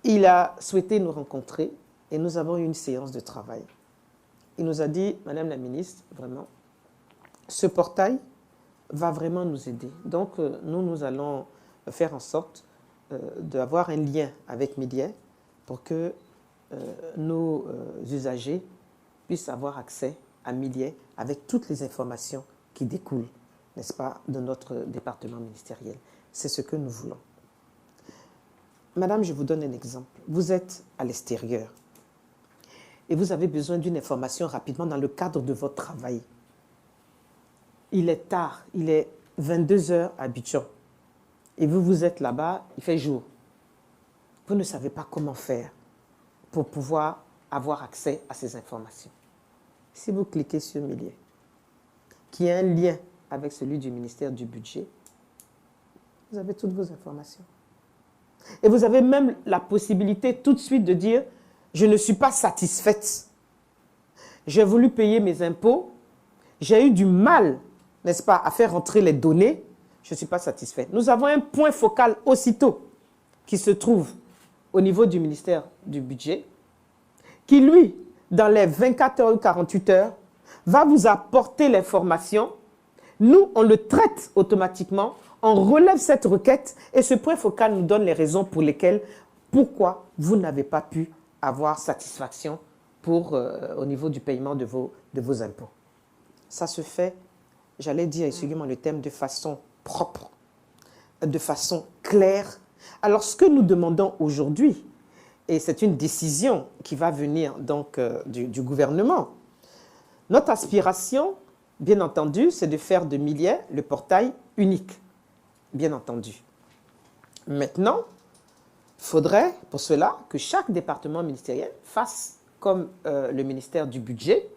il a souhaité nous rencontrer et nous avons eu une séance de travail. Il nous a dit, Madame la ministre, vraiment, ce portail va vraiment nous aider. Donc, nous allons faire en sorte d'avoir un lien avec Millet pour que nos usagers puissent avoir accès à Millet avec toutes les informations qui découlent, n'est-ce pas, de notre département ministériel. C'est ce que nous voulons. Madame, je vous donne un exemple. Vous êtes à l'extérieur et vous avez besoin d'une information rapidement dans le cadre de votre travail. Il est tard, il est 22 h à Abidjan et vous êtes là-bas, il fait jour. Vous ne savez pas comment faire pour pouvoir avoir accès à ces informations. Si vous cliquez sur Millet, qui a un lien avec celui du ministère du Budget, vous avez toutes vos informations. Et vous avez même la possibilité tout de suite de dire « Je ne suis pas satisfaite. J'ai voulu payer mes impôts. J'ai eu du mal, n'est-ce pas, à faire entrer les données. Je ne suis pas satisfaite. » Nous avons un point focal aussitôt qui se trouve au niveau du ministère du Budget, qui lui, dans les 24 heures ou 48 heures, va vous apporter l'information. Nous, on le traite automatiquement, on relève cette requête et ce point focal nous donne les raisons pour lesquelles, pourquoi vous n'avez pas pu avoir satisfaction au niveau du paiement de vos impôts. Ça se fait, j'allais dire, excusez-moi le thème, de façon propre, de façon claire. Alors, ce que nous demandons aujourd'hui, et c'est une décision qui va venir donc du gouvernement, notre aspiration, bien entendu, c'est de faire de Millet le portail unique, bien entendu. Maintenant, il faudrait pour cela que chaque département ministériel fasse comme le ministère du Budget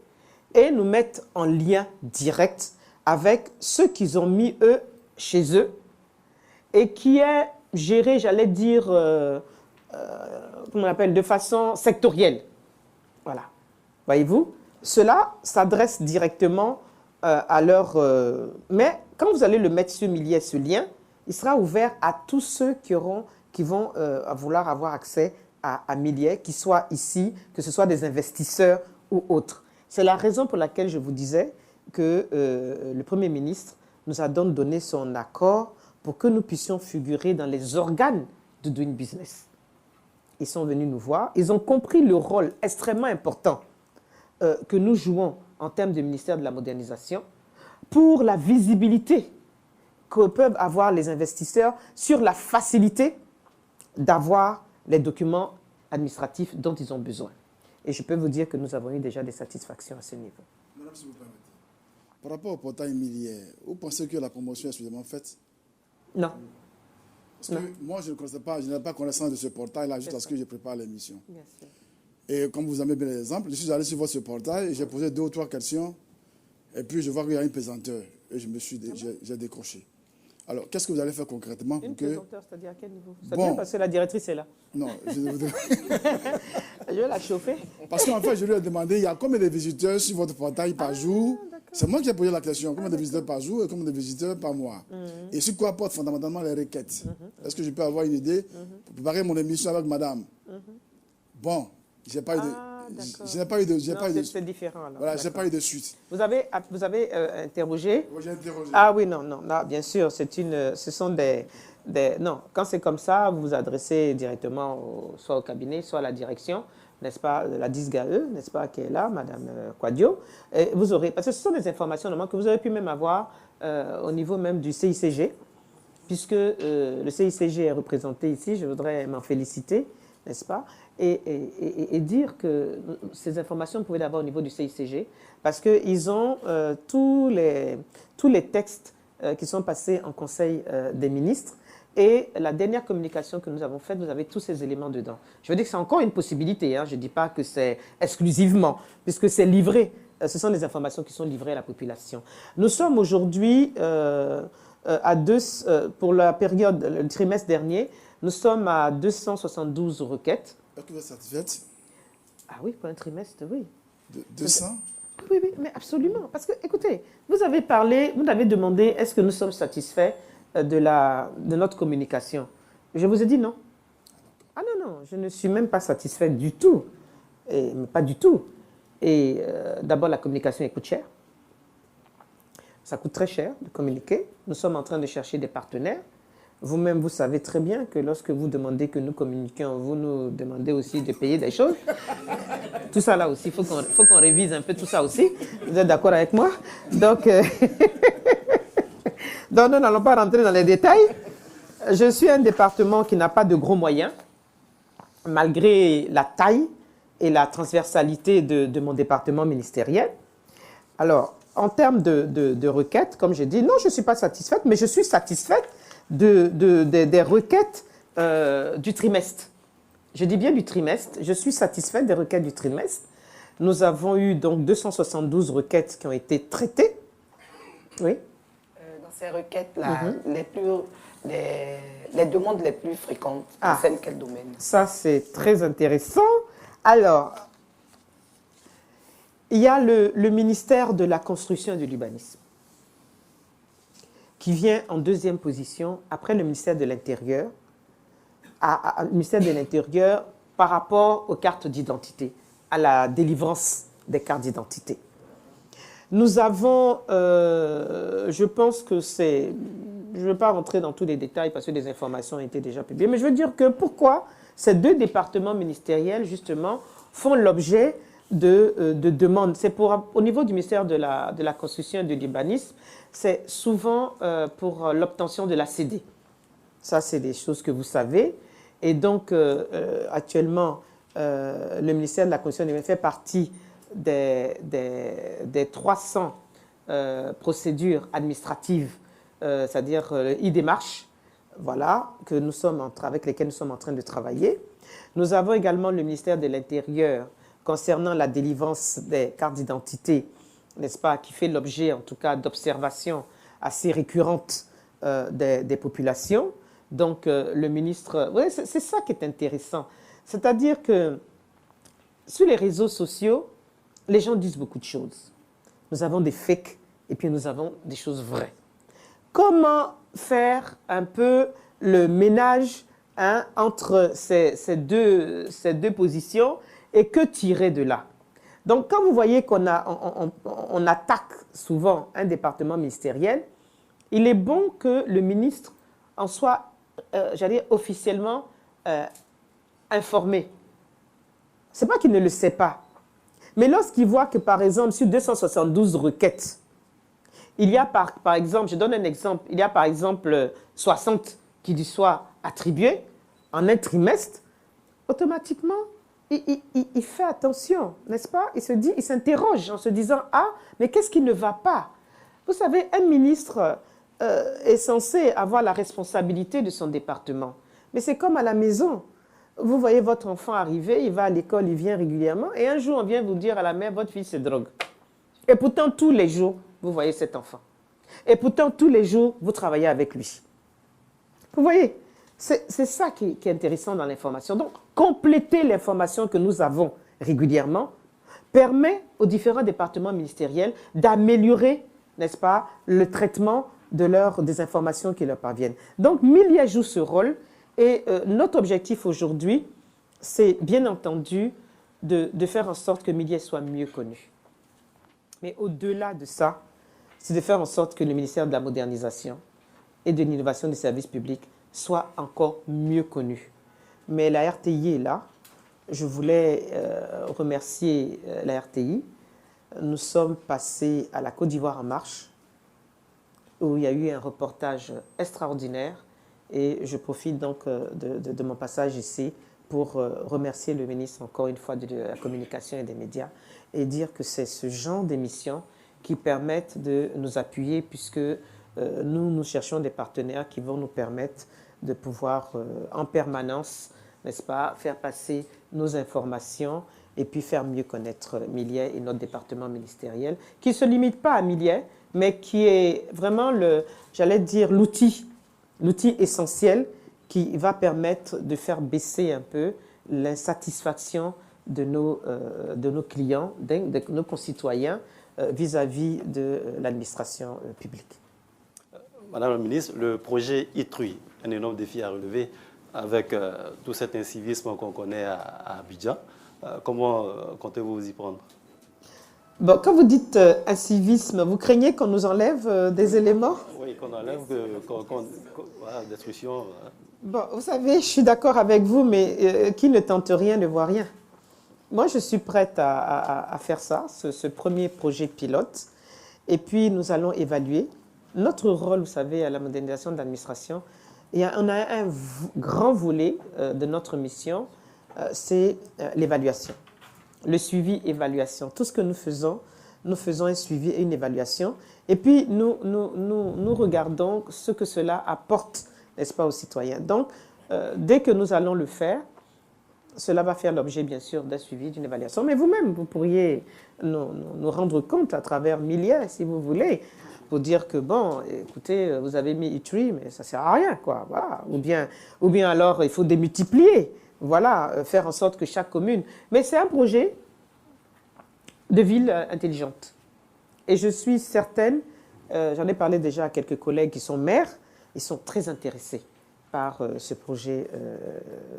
et nous mette en lien direct avec ceux qu'ils ont mis, eux, chez eux et qui est géré, j'allais dire, comment on appelle, de façon sectorielle. Voilà. Voyez-vous, cela s'adresse directement à leur... mais quand vous allez le mettre sur Millet, ce lien, il sera ouvert à tous ceux qui vont vouloir avoir accès à Millet, qu'ils soient ici, que ce soit des investisseurs ou autres. C'est la raison pour laquelle je vous disais que le Premier ministre nous a donc donné son accord pour que nous puissions figurer dans les organes de Doing Business. Ils sont venus nous voir, ils ont compris le rôle extrêmement important que nous jouons en termes de ministère de la modernisation pour la visibilité que peuvent avoir les investisseurs sur la facilité d'avoir les documents administratifs dont ils ont besoin. Et je peux vous dire que nous avons eu déjà des satisfactions à ce niveau. Madame, si vous permettez, par rapport au portail Millet, vous pensez que la promotion est suffisamment faite? Non. Parce que moi, je ne connaissais pas, je n'avais pas connaissance de ce portail-là jusqu'à ce que je prépare l'émission. Et comme vous avez bien l'exemple, je suis allé sur votre portail et j'ai posé 2 ou 3 questions. Et puis, je vois qu'il y a une pesanteur. Et j'ai décroché. Alors, qu'est-ce que vous allez faire concrètement pour que... pesanteur, c'est-à-dire à quel niveau? C'est-à-dire parce que la directrice est là. Non, je voudrais... Je vais la chauffer. Parce qu'en fait, je lui ai demandé, il y a combien de visiteurs sur votre portail par jour? C'est moi qui ai posé la question. Combien de visiteurs par jour et combien de visiteurs par mois? Et sur quoi portent fondamentalement les requêtes? Est-ce que je peux avoir une idée pour préparer mon émission avec madame? Bon, je n'ai pas eu de... C'est différent. Alors. Voilà, je n'ai pas eu de suite. Vous avez interrogé? Oui, j'ai interrogé. Ah oui, non, bien sûr, ce sont des... Non, quand c'est comme ça, vous vous adressez directement soit au cabinet, soit à la direction, n'est-ce pas, la DISGAE, n'est-ce pas, qui est là, Madame Quadio. Et vous aurez, parce que ce sont des informations normalement que vous aurez pu même avoir au niveau même du CICG, puisque le CICG est représenté ici, je voudrais m'en féliciter, n'est-ce pas, et dire que ces informations, vous pouvez l'avoir au niveau du CICG, parce qu'ils ont tous les textes qui sont passés en Conseil des ministres, Et la dernière communication que nous avons faite, vous avez tous ces éléments dedans. Je veux dire que c'est encore une possibilité, hein. Je ne dis pas que c'est exclusivement, puisque c'est livré. Ce sont des informations qui sont livrées à la population. Nous sommes aujourd'hui pour la période, le trimestre dernier, nous sommes à 272 requêtes. Est-ce que vous êtes satisfaite? Ah oui, pour un trimestre, oui. 200? Oui, oui, mais absolument. Parce que, écoutez, vous avez parlé, vous avez demandé est-ce que nous sommes satisfaits de notre communication. Je vous ai dit non. Ah non, non, je ne suis même pas satisfaite du tout. Mais pas du tout. Et d'abord, la communication coûte cher. Ça coûte très cher de communiquer. Nous sommes en train de chercher des partenaires. Vous-même, vous savez très bien que lorsque vous demandez que nous communiquions, vous nous demandez aussi de payer des choses. Tout ça là aussi, il faut qu'on révise un peu tout ça aussi. Vous êtes d'accord avec moi? Donc, donc nous n'allons pas rentrer dans les détails. Je suis un département qui n'a pas de gros moyens, malgré la taille et la transversalité de mon département ministériel. Alors, en termes de requêtes, comme je dis, non, je ne suis pas satisfaite, mais je suis satisfaite des requêtes du trimestre. Je dis bien du trimestre. Je suis satisfaite des requêtes du trimestre. Nous avons eu donc 272 requêtes qui ont été traitées. Oui. Dans ces requêtes-là, les demandes les plus fréquentes, concernent quel domaine? Ça, c'est très intéressant. Alors, il y a le ministère de la Construction et de l'Urbanisme qui vient en deuxième position après le ministère de l'Intérieur, le ministère de l'Intérieur par rapport aux cartes d'identité, à la délivrance des cartes d'identité. Nous avons, je pense que c'est, je ne veux pas rentrer dans tous les détails parce que les informations ont été déjà publiées, mais je veux dire que pourquoi ces deux départements ministériels, justement, font l'objet de demandes. C'est au niveau du ministère de la Construction et de l'Urbanisme, c'est souvent pour l'obtention de la CD. Ça, c'est des choses que vous savez. Et donc, actuellement, le ministère de la Construction et de l'Urbanisme fait partie des 300 procédures administratives, c'est-à-dire e-démarches, voilà, avec lesquelles nous sommes en train de travailler. Nous avons également le ministère de l'Intérieur concernant la délivrance des cartes d'identité, n'est-ce pas, qui fait l'objet en tout cas d'observations assez récurrentes des populations. Donc le ministre, ouais, c'est ça qui est intéressant. C'est-à-dire que sur les réseaux sociaux, les gens disent beaucoup de choses. Nous avons des fakes et puis nous avons des choses vraies. Comment faire un peu le ménage entre ces deux positions et que tirer de là? Donc, quand vous voyez qu'on attaque souvent un département ministériel, il est bon que le ministre en soit, j'allais dire, officiellement informé. Ce n'est pas qu'il ne le sait pas. Mais lorsqu'il voit que, par exemple, sur 272 requêtes, il y a par exemple, je donne un exemple, il y a par exemple 60 qui lui soient attribués en un trimestre, automatiquement, il fait attention, n'est-ce pas? Il s'interroge en se disant « Ah, mais qu'est-ce qui ne va pas ?» Vous savez, un ministre est censé avoir la responsabilité de son département. Mais c'est comme à la maison. Vous voyez votre enfant arriver, il va à l'école, il vient régulièrement, et un jour, on vient vous dire à la mère « Votre fille se drogue. » Et pourtant, tous les jours, vous voyez cet enfant. Et pourtant, tous les jours, vous travaillez avec lui. Vous voyez, c'est ça qui est intéressant dans l'information. Donc, compléter l'information que nous avons régulièrement permet aux différents départements ministériels d'améliorer, n'est-ce pas, le traitement des informations qui leur parviennent. Donc, Milia joue ce rôle et notre objectif aujourd'hui, c'est bien entendu de faire en sorte que Milia soit mieux connu. Mais au-delà de ça, c'est de faire en sorte que le ministère de la Modernisation et de l'Innovation des services publics soit encore mieux connu. Mais la RTI est là. Je voulais remercier la RTI. Nous sommes passés à la Côte d'Ivoire en marche, où il y a eu un reportage extraordinaire. Et je profite donc de mon passage ici pour remercier le ministre encore une fois de la Communication et des Médias et dire que c'est ce genre d'émissions qui permettent de nous appuyer puisque nous cherchons des partenaires qui vont nous permettre de pouvoir en permanence, n'est-ce pas, faire passer nos informations et puis faire mieux connaître Millet et notre département ministériel, qui ne se limite pas à Millet, mais qui est vraiment, j'allais dire, l'outil essentiel qui va permettre de faire baisser un peu l'insatisfaction de nos clients, de nos concitoyens vis-à-vis de l'administration publique. Madame la ministre, le projet ITRUI, un énorme défi à relever avec tout cet incivisme qu'on connaît à Abidjan. Comment comptez-vous y prendre? Bon, quand vous dites incivisme, vous craignez qu'on nous enlève des éléments? Oui, qu'on enlève destruction. Bon, vous savez, je suis d'accord avec vous, mais qui ne tente rien ne voit rien. Moi, je suis prête à faire ça, ce premier projet pilote. Et puis, nous allons évaluer. Notre rôle, vous savez, à la modernisation de l'administration, on a un grand volet de notre mission, c'est l'évaluation. Le suivi-évaluation. Tout ce que nous faisons un suivi et une évaluation. Et puis, nous regardons ce que cela apporte, n'est-ce pas, aux citoyens. Donc, dès que nous allons le faire, cela va faire l'objet, bien sûr, d'un suivi, d'une évaluation. Mais vous-même, vous pourriez nous rendre compte à travers Millet, si vous voulez, pour dire que, bon, écoutez, vous avez mis ITRUI, mais ça ne sert à rien, quoi. Voilà. Ou bien alors, il faut démultiplier. Voilà, faire en sorte que chaque commune... Mais c'est un projet de ville intelligente. Et je suis certaine, j'en ai parlé déjà à quelques collègues qui sont maires, ils sont très intéressés par ce projet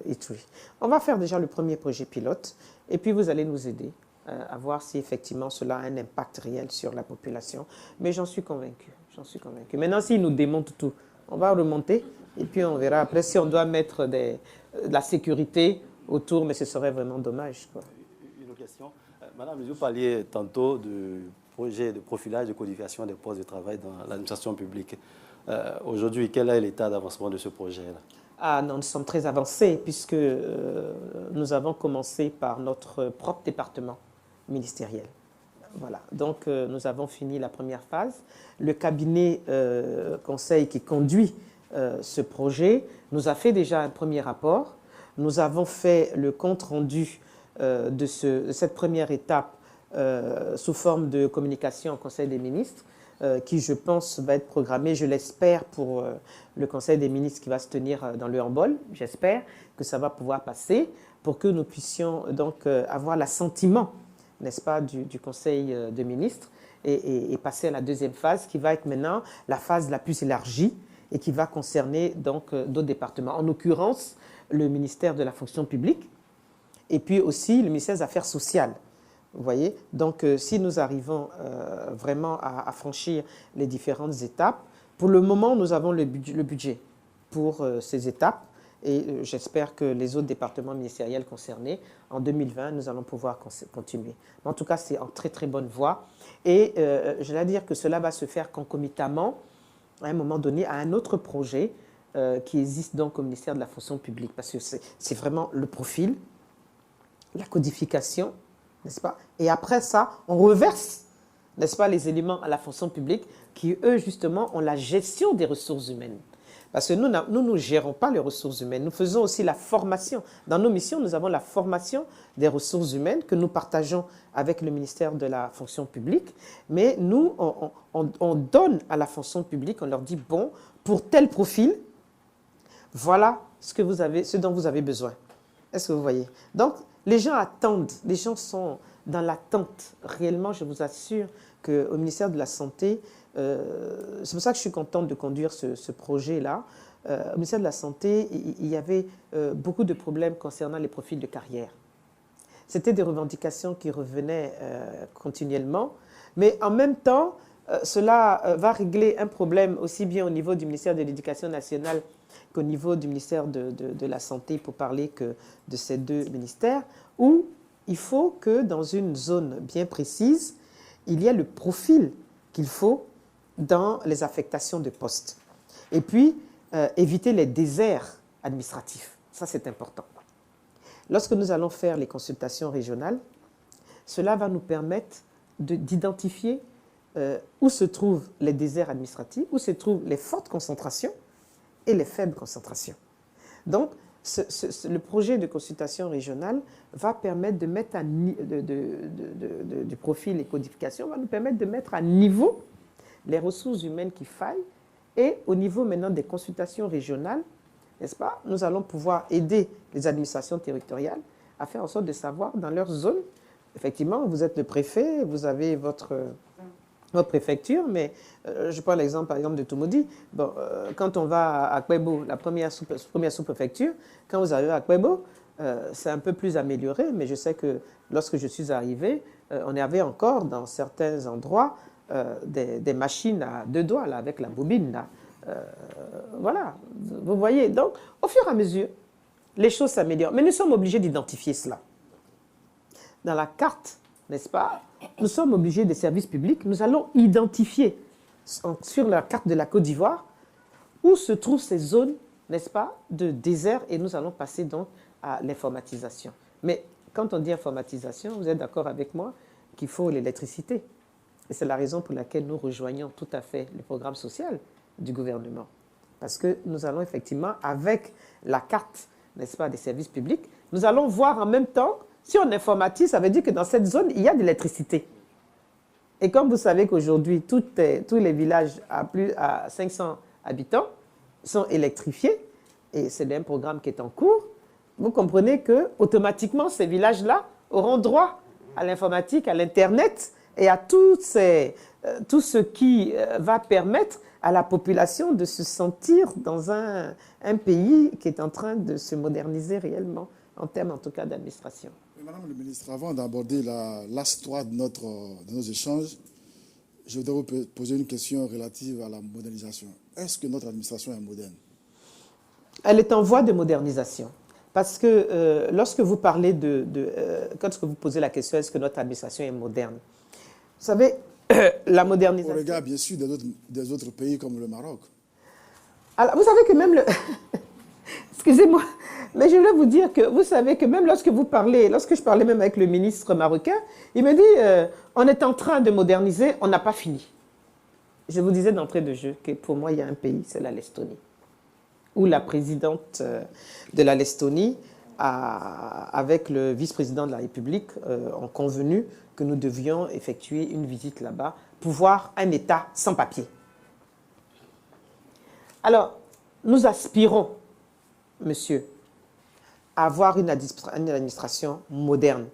ITRUI. On va faire déjà le premier projet pilote, et puis vous allez nous aider à voir si effectivement cela a un impact réel sur la population. Mais j'en suis convaincue, j'en suis convaincue. Maintenant, s'ils nous démontent tout, on va remonter, et puis on verra après si on doit mettre de la sécurité autour, mais ce serait vraiment dommage, quoi. Une question. Madame, vous parliez tantôt du projet de profilage de codification des postes de travail dans l'administration publique. Aujourd'hui, quel est l'état d'avancement de ce projet-là? Ah non, nous sommes très avancés puisque nous avons commencé par notre propre département ministériel. Voilà, donc nous avons fini la première phase. Le cabinet conseil qui conduit ce projet nous a fait déjà un premier rapport. Nous avons fait le compte-rendu de cette première étape sous forme de communication au Conseil des ministres, qui, je pense, va être programmé, je l'espère, pour le Conseil des ministres qui va se tenir dans le Hambol. J'espère que ça va pouvoir passer pour que nous puissions donc avoir l'assentiment, n'est-ce pas, du Conseil des ministres et passer à la deuxième phase qui va être maintenant la phase la plus élargie et qui va concerner donc d'autres départements. En l'occurrence, le ministère de la fonction publique et puis aussi le ministère des Affaires sociales. Vous voyez, donc si nous arrivons vraiment à franchir les différentes étapes, pour le moment, nous avons le budget pour ces étapes et j'espère que les autres départements ministériels concernés, en 2020, nous allons pouvoir continuer. Mais en tout cas, c'est en très très bonne voie et je vais dire que cela va se faire concomitamment, à un moment donné, à un autre projet qui existe donc au ministère de la fonction publique, parce que c'est vraiment le profil, la codification, n'est-ce pas? Et après ça, on reverse, n'est-ce pas, les éléments à la fonction publique qui, eux, justement, ont la gestion des ressources humaines. Parce que nous ne gérons pas les ressources humaines. Nous faisons aussi la formation. Dans nos missions, nous avons la formation des ressources humaines que nous partageons avec le ministère de la fonction publique. Mais nous, on donne à la fonction publique, on leur dit, bon, pour tel profil, voilà ce dont vous avez besoin. Est-ce que vous voyez? Donc, les gens attendent, les gens sont dans l'attente. Réellement, je vous assure qu'au ministère de la Santé, c'est pour ça que je suis contente de conduire ce projet-là. Au ministère de la Santé, il y avait beaucoup de problèmes concernant les profils de carrière. C'était des revendications qui revenaient continuellement, mais en même temps, cela va régler un problème aussi bien au niveau du ministère de l'Éducation nationale qu'au niveau du ministère de la Santé, pour parler que de ces deux ministères, où il faut que dans une zone bien précise, il y ait le profil qu'il faut dans les affectations de postes. Et puis, éviter les déserts administratifs. Ça, c'est important. Lorsque nous allons faire les consultations régionales, cela va nous permettre d'identifier où se trouvent les déserts administratifs, où se trouvent les fortes concentrations, et les faibles concentrations. Donc, le projet de consultation régionale va permettre de mettre du profil et codification, va nous permettre de mettre à niveau les ressources humaines qui faillent et au niveau maintenant des consultations régionales, n'est-ce pas, nous allons pouvoir aider les administrations territoriales à faire en sorte de savoir dans leur zone, effectivement, vous êtes le préfet, vous avez votre préfecture, mais je prends l'exemple par exemple de Toumoudi. Bon, quand on va à Kwebo, la première sous-préfecture, quand vous arrivez à Kwebo, c'est un peu plus amélioré, mais je sais que lorsque je suis arrivé, on avait encore dans certains endroits des machines à 2 doigts, là, avec la bobine. Là. Voilà, vous voyez. Donc, au fur et à mesure, les choses s'améliorent. Mais nous sommes obligés d'identifier cela. Dans la carte, n'est-ce pas, nous sommes obligés des services publics, nous allons identifier sur la carte de la Côte d'Ivoire où se trouvent ces zones, n'est-ce pas, de désert, et nous allons passer donc à l'informatisation. Mais quand on dit informatisation, vous êtes d'accord avec moi qu'il faut l'électricité. Et c'est la raison pour laquelle nous rejoignons tout à fait le programme social du gouvernement. Parce que nous allons effectivement, avec la carte, n'est-ce pas, des services publics, nous allons voir en même temps, si on informatise, ça veut dire que dans cette zone, il y a de l'électricité. Et comme vous savez qu'aujourd'hui, tous les villages à plus à 500 habitants sont électrifiés, et c'est un programme qui est en cours, vous comprenez que automatiquement, ces villages-là auront droit à l'informatique, à l'Internet, et à tout ce qui va permettre à la population de se sentir dans un pays qui est en train de se moderniser réellement, en termes en tout cas d'administration. Madame le ministre, avant d'aborder l'axe 3 de nos échanges, je voudrais vous poser une question relative à la modernisation. Est-ce que notre administration est moderne? Elle est en voie de modernisation. Parce que lorsque vous parlez quand vous posez la question, est-ce que notre administration est moderne? Vous savez, la modernisation... Au regard, bien sûr, des autres pays comme le Maroc. Alors, vous savez que même le... Excusez-moi, mais je voulais vous dire que vous savez que même lorsque je parlais même avec le ministre marocain, il me dit, on est en train de moderniser, on n'a pas fini. Je vous disais d'entrée de jeu que pour moi, il y a un pays, c'est la Lettonie, où la présidente de la Lettonie, avec le vice-président de la République, ont convenu que nous devions effectuer une visite là-bas pour voir un État sans papier. Alors, nous aspirons, monsieur, à avoir une administration moderne.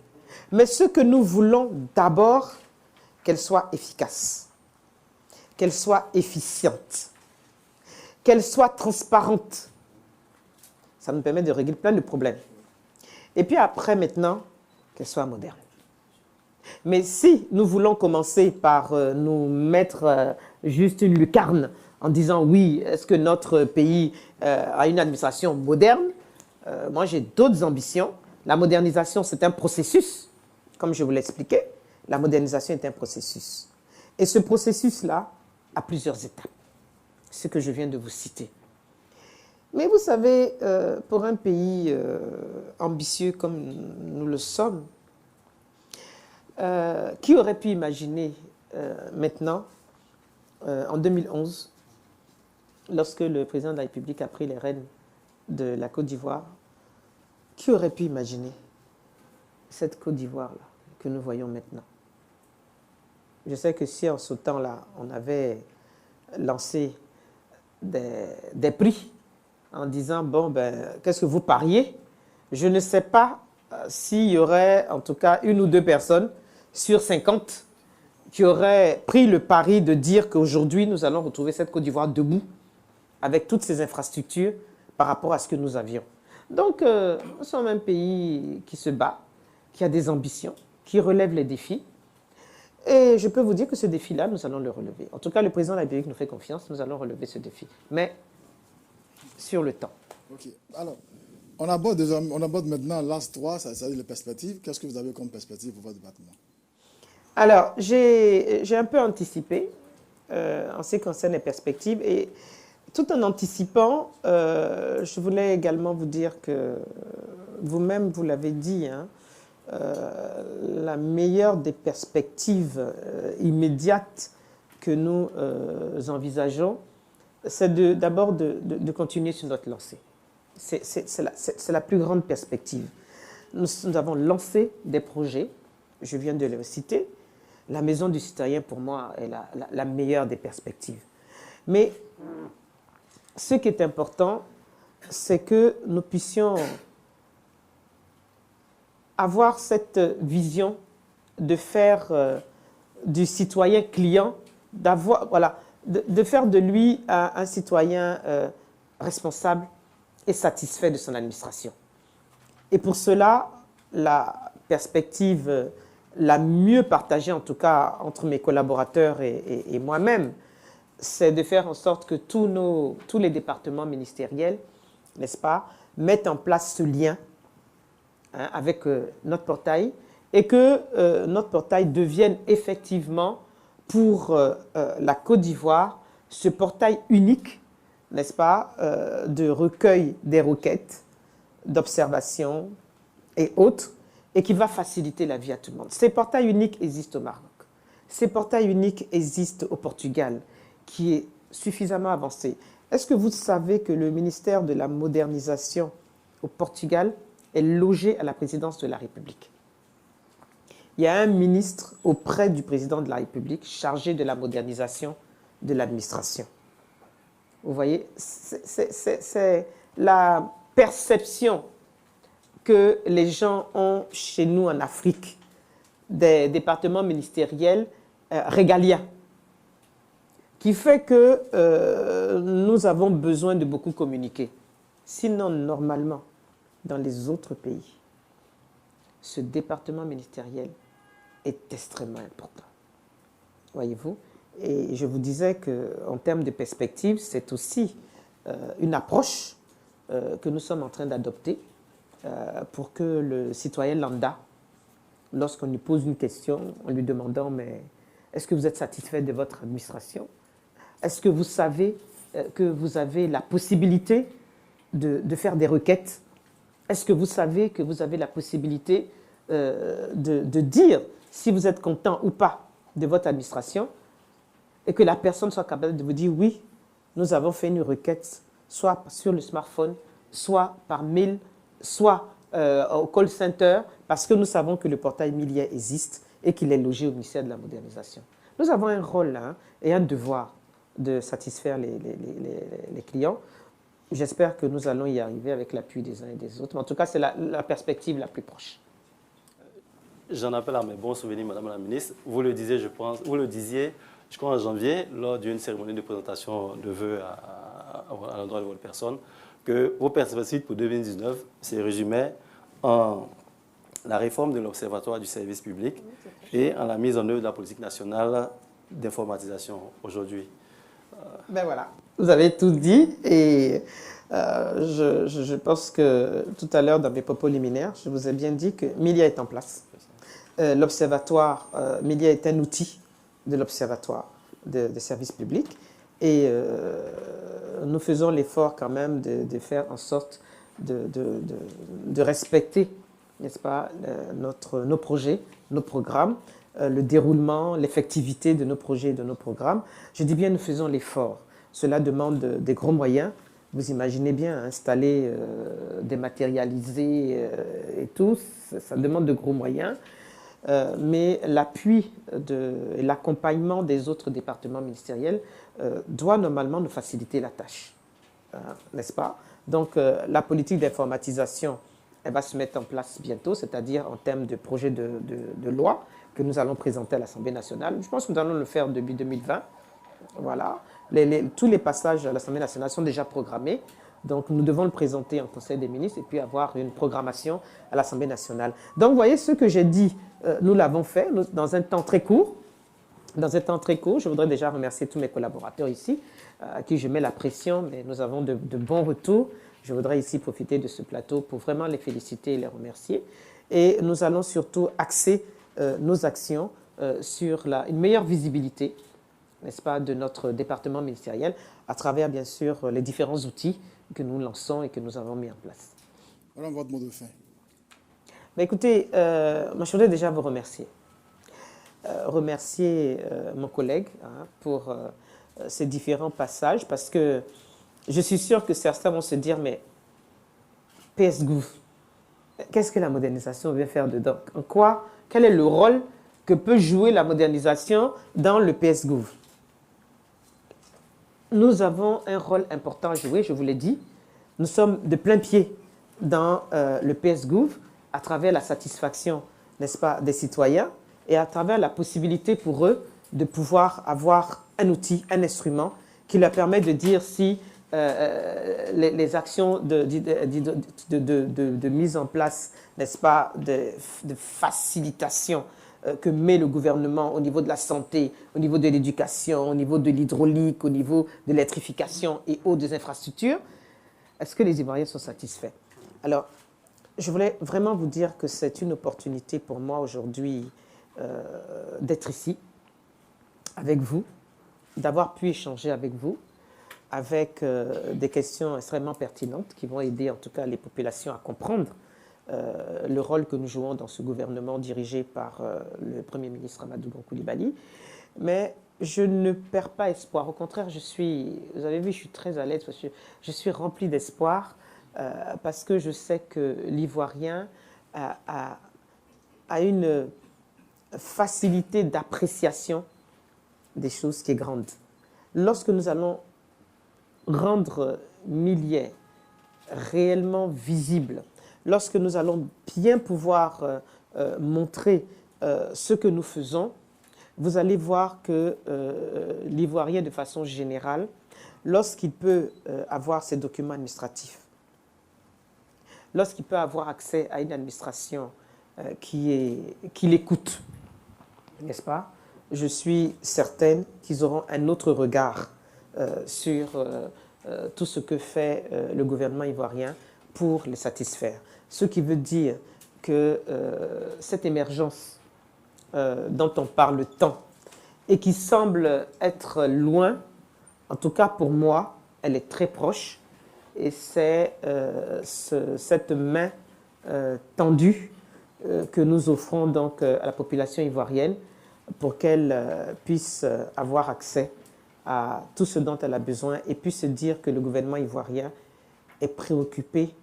Mais ce que nous voulons d'abord, qu'elle soit efficace, qu'elle soit efficiente, qu'elle soit transparente. Ça nous permet de régler plein de problèmes. Et puis après, maintenant, qu'elle soit moderne. Mais si nous voulons commencer par nous mettre juste une lucarne en disant oui, est-ce que notre pays a une administration moderne? Moi, j'ai d'autres ambitions. La modernisation, c'est un processus. Comme je vous l'expliquais, la modernisation est un processus. Et ce processus-là a plusieurs étapes. Ce que je viens de vous citer. Mais vous savez, pour un pays ambitieux comme nous le sommes, qui aurait pu imaginer maintenant, en 2011, lorsque le président de la République a pris les rênes de la Côte d'Ivoire, qui aurait pu imaginer cette Côte d'Ivoire-là que nous voyons maintenant? Je sais que si en ce temps-là, on avait lancé des prix en disant, bon, ben, qu'est-ce que vous pariez? Je ne sais pas s'il y aurait en tout cas 1 ou 2 personnes sur 50 qui auraient pris le pari de dire qu'aujourd'hui, nous allons retrouver cette Côte d'Ivoire debout avec toutes ces infrastructures par rapport à ce que nous avions. Donc, nous sommes un pays qui se bat, qui a des ambitions, qui relève les défis. Et je peux vous dire que ce défi-là, nous allons le relever. En tout cas, le président de la République nous fait confiance, nous allons relever ce défi. Mais sur le temps. OK. Alors, on aborde maintenant l'axe 3, c'est-à-dire les perspectives. Qu'est-ce que vous avez comme perspective pour votre département? Alors, j'ai un peu anticipé en ce qui concerne les perspectives. Et tout en anticipant, je voulais également vous dire que vous-même, vous l'avez dit, hein, la meilleure des perspectives immédiates que nous envisageons, c'est d'abord de continuer sur notre lancée. C'est la plus grande perspective. Nous avons lancé des projets, je viens de les citer. La Maison du Citoyen, pour moi, est la meilleure des perspectives. Mais ce qui est important, c'est que nous puissions avoir cette vision de faire du citoyen client, de faire de lui un citoyen responsable et satisfait de son administration. Et pour cela, la perspective la mieux partagée, en tout cas entre mes collaborateurs et moi-même, c'est de faire en sorte que tous les départements ministériels, n'est-ce pas, mettent en place ce lien avec notre portail et que notre portail devienne effectivement pour la Côte d'Ivoire ce portail unique, n'est-ce pas, de recueil des requêtes, d'observation et autres, et qui va faciliter la vie à tout le monde. Ces portails uniques existent au Maroc. Ces portails uniques existent au Portugal, qui est suffisamment avancé. Est-ce que vous savez que le ministère de la modernisation au Portugal est logé à la présidence de la République? Il y a un ministre auprès du président de la République chargé de la modernisation de l'administration. Vous voyez, c'est la perception que les gens ont chez nous en Afrique des départements ministériels régaliens, qui fait que nous avons besoin de beaucoup communiquer. Sinon, normalement, dans les autres pays, ce département ministériel est extrêmement important. Voyez-vous? Et je vous disais qu'en termes de perspective, c'est aussi une approche que nous sommes en train d'adopter pour que le citoyen lambda, lorsqu'on lui pose une question en lui demandant « mais est-ce que vous êtes satisfait de votre administration? Est-ce que vous savez que vous avez la possibilité de faire des requêtes? Est-ce que vous savez que vous avez la possibilité de dire si vous êtes content ou pas de votre administration ?» et que la personne soit capable de vous dire « oui, nous avons fait une requête, soit sur le smartphone, soit par mail, soit au call center, parce que nous savons que le portail Milier existe et qu'il est logé au ministère de la Modernisation. » Nous avons un rôle et un devoir de satisfaire les clients. J'espère que nous allons y arriver avec l'appui des uns et des autres. Mais en tout cas, c'est la perspective la plus proche. J'en appelle à mes bons souvenirs, Madame la Ministre. Vous le disiez, je crois, en janvier, lors d'une cérémonie de présentation de vœux à l'endroit de votre personne, que vos perspectives pour 2019 se résumaient en la réforme de l'Observatoire du service public et en la mise en œuvre de la politique nationale d'informatisation aujourd'hui. Ben voilà, vous avez tout dit et je pense que tout à l'heure dans mes propos liminaires, je vous ai bien dit que Milia est en place. L'Observatoire, Milia est un outil de l'Observatoire des services publics et nous faisons l'effort quand même de faire en sorte de respecter, n'est-ce pas, nos projets, nos programmes, le déroulement, l'effectivité de nos projets et de nos programmes. Je dis bien nous faisons l'effort. Cela demande des gros moyens. Vous imaginez bien installer, dématérialiser et tout, ça demande de gros moyens. Mais l'appui et l'accompagnement des autres départements ministériels doit normalement nous faciliter la tâche, n'est-ce pas? Donc la politique d'informatisation, elle va se mettre en place bientôt, c'est-à-dire en termes de projet de loi que nous allons présenter à l'Assemblée nationale. Je pense que nous allons le faire début 2020. Voilà. Tous les passages à l'Assemblée nationale sont déjà programmés. Donc, nous devons le présenter en Conseil des ministres et puis avoir une programmation à l'Assemblée nationale. Donc, vous voyez, ce que j'ai dit, nous l'avons fait dans un temps très court. Dans un temps très court, je voudrais déjà remercier tous mes collaborateurs ici, à qui je mets la pression, mais nous avons de bons retours. Je voudrais ici profiter de ce plateau pour vraiment les féliciter et les remercier. Et nous allons surtout axer nos actions sur une meilleure visibilité, n'est-ce pas, de notre département ministériel à travers, bien sûr, les différents outils que nous lançons et que nous avons mis en place. Voilà votre mot de fin. Mais écoutez, moi, je voudrais déjà vous remercier. Remercier mon collègue pour ces différents passages, parce que je suis sûre que certains vont se dire, mais PSGouv, qu'est-ce que la modernisation vient faire dedans? En quoi? Quel est le rôle que peut jouer la modernisation dans le PSGouv? Nous avons un rôle important à jouer, je vous l'ai dit. Nous sommes de plein pied dans le PSGouv à travers la satisfaction, n'est-ce pas, des citoyens et à travers la possibilité pour eux de pouvoir avoir un outil, un instrument qui leur permet de dire si les actions de mise en place, n'est-ce pas, de facilitation que met le gouvernement au niveau de la santé, au niveau de l'éducation, au niveau de l'hydraulique, au niveau de l'électrification et autres des infrastructures, est-ce que les Ivoiriens sont satisfaits? Alors, je voulais vraiment vous dire que c'est une opportunité pour moi aujourd'hui d'être ici, avec vous, d'avoir pu échanger avec vous, avec des questions extrêmement pertinentes qui vont aider en tout cas les populations à comprendre le rôle que nous jouons dans ce gouvernement dirigé par le Premier ministre Amadou Gon Coulibaly. Mais je ne perds pas espoir. Au contraire, vous avez vu, je suis très à l'aise parce que je suis rempli d'espoir parce que je sais que l'Ivoirien a une facilité d'appréciation des choses qui est grande. Lorsque nous allons rendre Miliais réellement visible, lorsque nous allons bien pouvoir montrer ce que nous faisons, vous allez voir que l'Ivoirien, de façon générale, lorsqu'il peut avoir ses documents administratifs, lorsqu'il peut avoir accès à une administration qui l'écoute, n'est-ce pas? Je suis certaine qu'ils auront un autre regard sur tout ce que fait le gouvernement ivoirien pour les satisfaire. Ce qui veut dire que cette émergence dont on parle tant et qui semble être loin, en tout cas pour moi, elle est très proche et c'est cette main tendue que nous offrons donc à la population ivoirienne pour qu'elle puisse avoir accès à tout ce dont elle a besoin et puisse se dire que le gouvernement ivoirien est préoccupé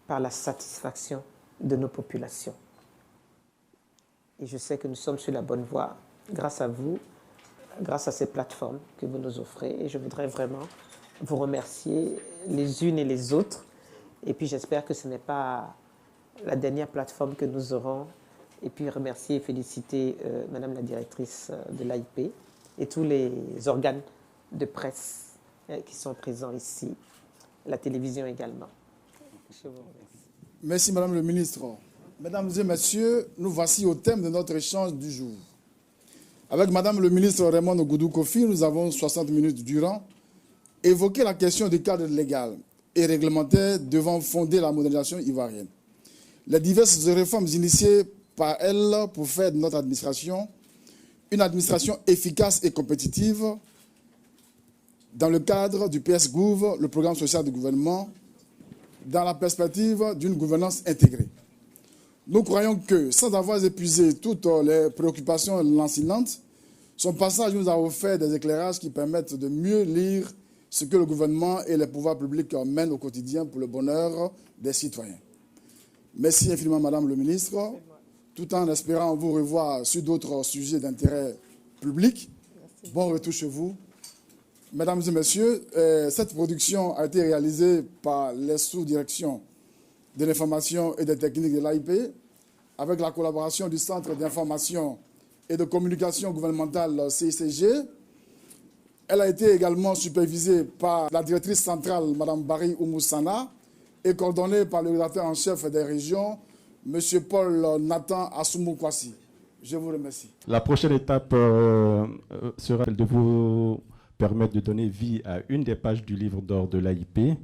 par la satisfaction de nos populations. Et je sais que nous sommes sur la bonne voie grâce à vous, grâce à ces plateformes que vous nous offrez. Et je voudrais vraiment vous remercier les unes et les autres. Et puis j'espère que ce n'est pas la dernière plateforme que nous aurons. Et puis remercier et féliciter Madame la directrice de l'AIP et tous les organes de presse qui sont présents ici, la télévision également. Je vous remercie. Merci Madame le ministre. Mesdames et messieurs, nous voici au thème de notre échange du jour. Avec Madame le ministre Raymond Goudou Kofi, nous avons 60 minutes durant évoqué la question du cadre légal et réglementaire devant fonder la modernisation ivoirienne. Les diverses réformes initiées par elle pour faire de notre administration une administration efficace et compétitive dans le cadre du PSGouv, le programme social du gouvernement, dans la perspective d'une gouvernance intégrée. Nous croyons que, sans avoir épuisé toutes les préoccupations lancinantes, son passage nous a offert des éclairages qui permettent de mieux lire ce que le gouvernement et les pouvoirs publics mènent au quotidien pour le bonheur des citoyens. Merci infiniment, Madame le ministre, tout en espérant vous revoir sur d'autres sujets d'intérêt public. Merci. Bon retour chez vous. Mesdames et messieurs, cette production a été réalisée par les sous-directions de l'information et des techniques de l'AIP, avec la collaboration du Centre d'information et de communication gouvernementale CICG. Elle a été également supervisée par la directrice centrale, Mme Barry Oumoussana, et coordonnée par le rédacteur en chef des régions, M. Paul Nathan Assoumou-Kwasi. Je vous remercie. La prochaine étape sera de vous permettre de donner vie à une des pages du livre d'or de l'AIP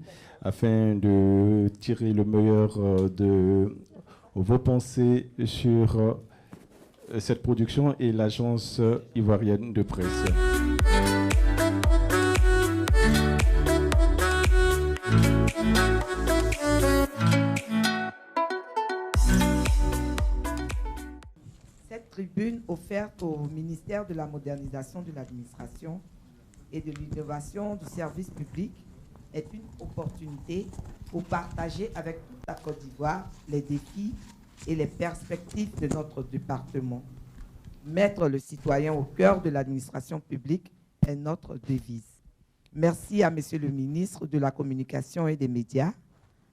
afin de tirer le meilleur de vos pensées sur cette production et l'agence ivoirienne de presse. Cette tribune offerte au ministère de la modernisation de l'administration et de l'innovation du service public est une opportunité pour partager avec toute la Côte d'Ivoire les défis et les perspectives de notre département. Mettre le citoyen au cœur de l'administration publique est notre devise. Merci à Monsieur le ministre de la Communication et des Médias,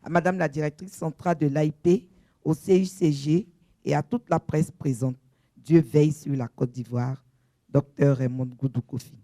à Madame la directrice centrale de l'AIP, au CICG et à toute la presse présente. Dieu veille sur la Côte d'Ivoire. Dr Raymond Goudou Kofi.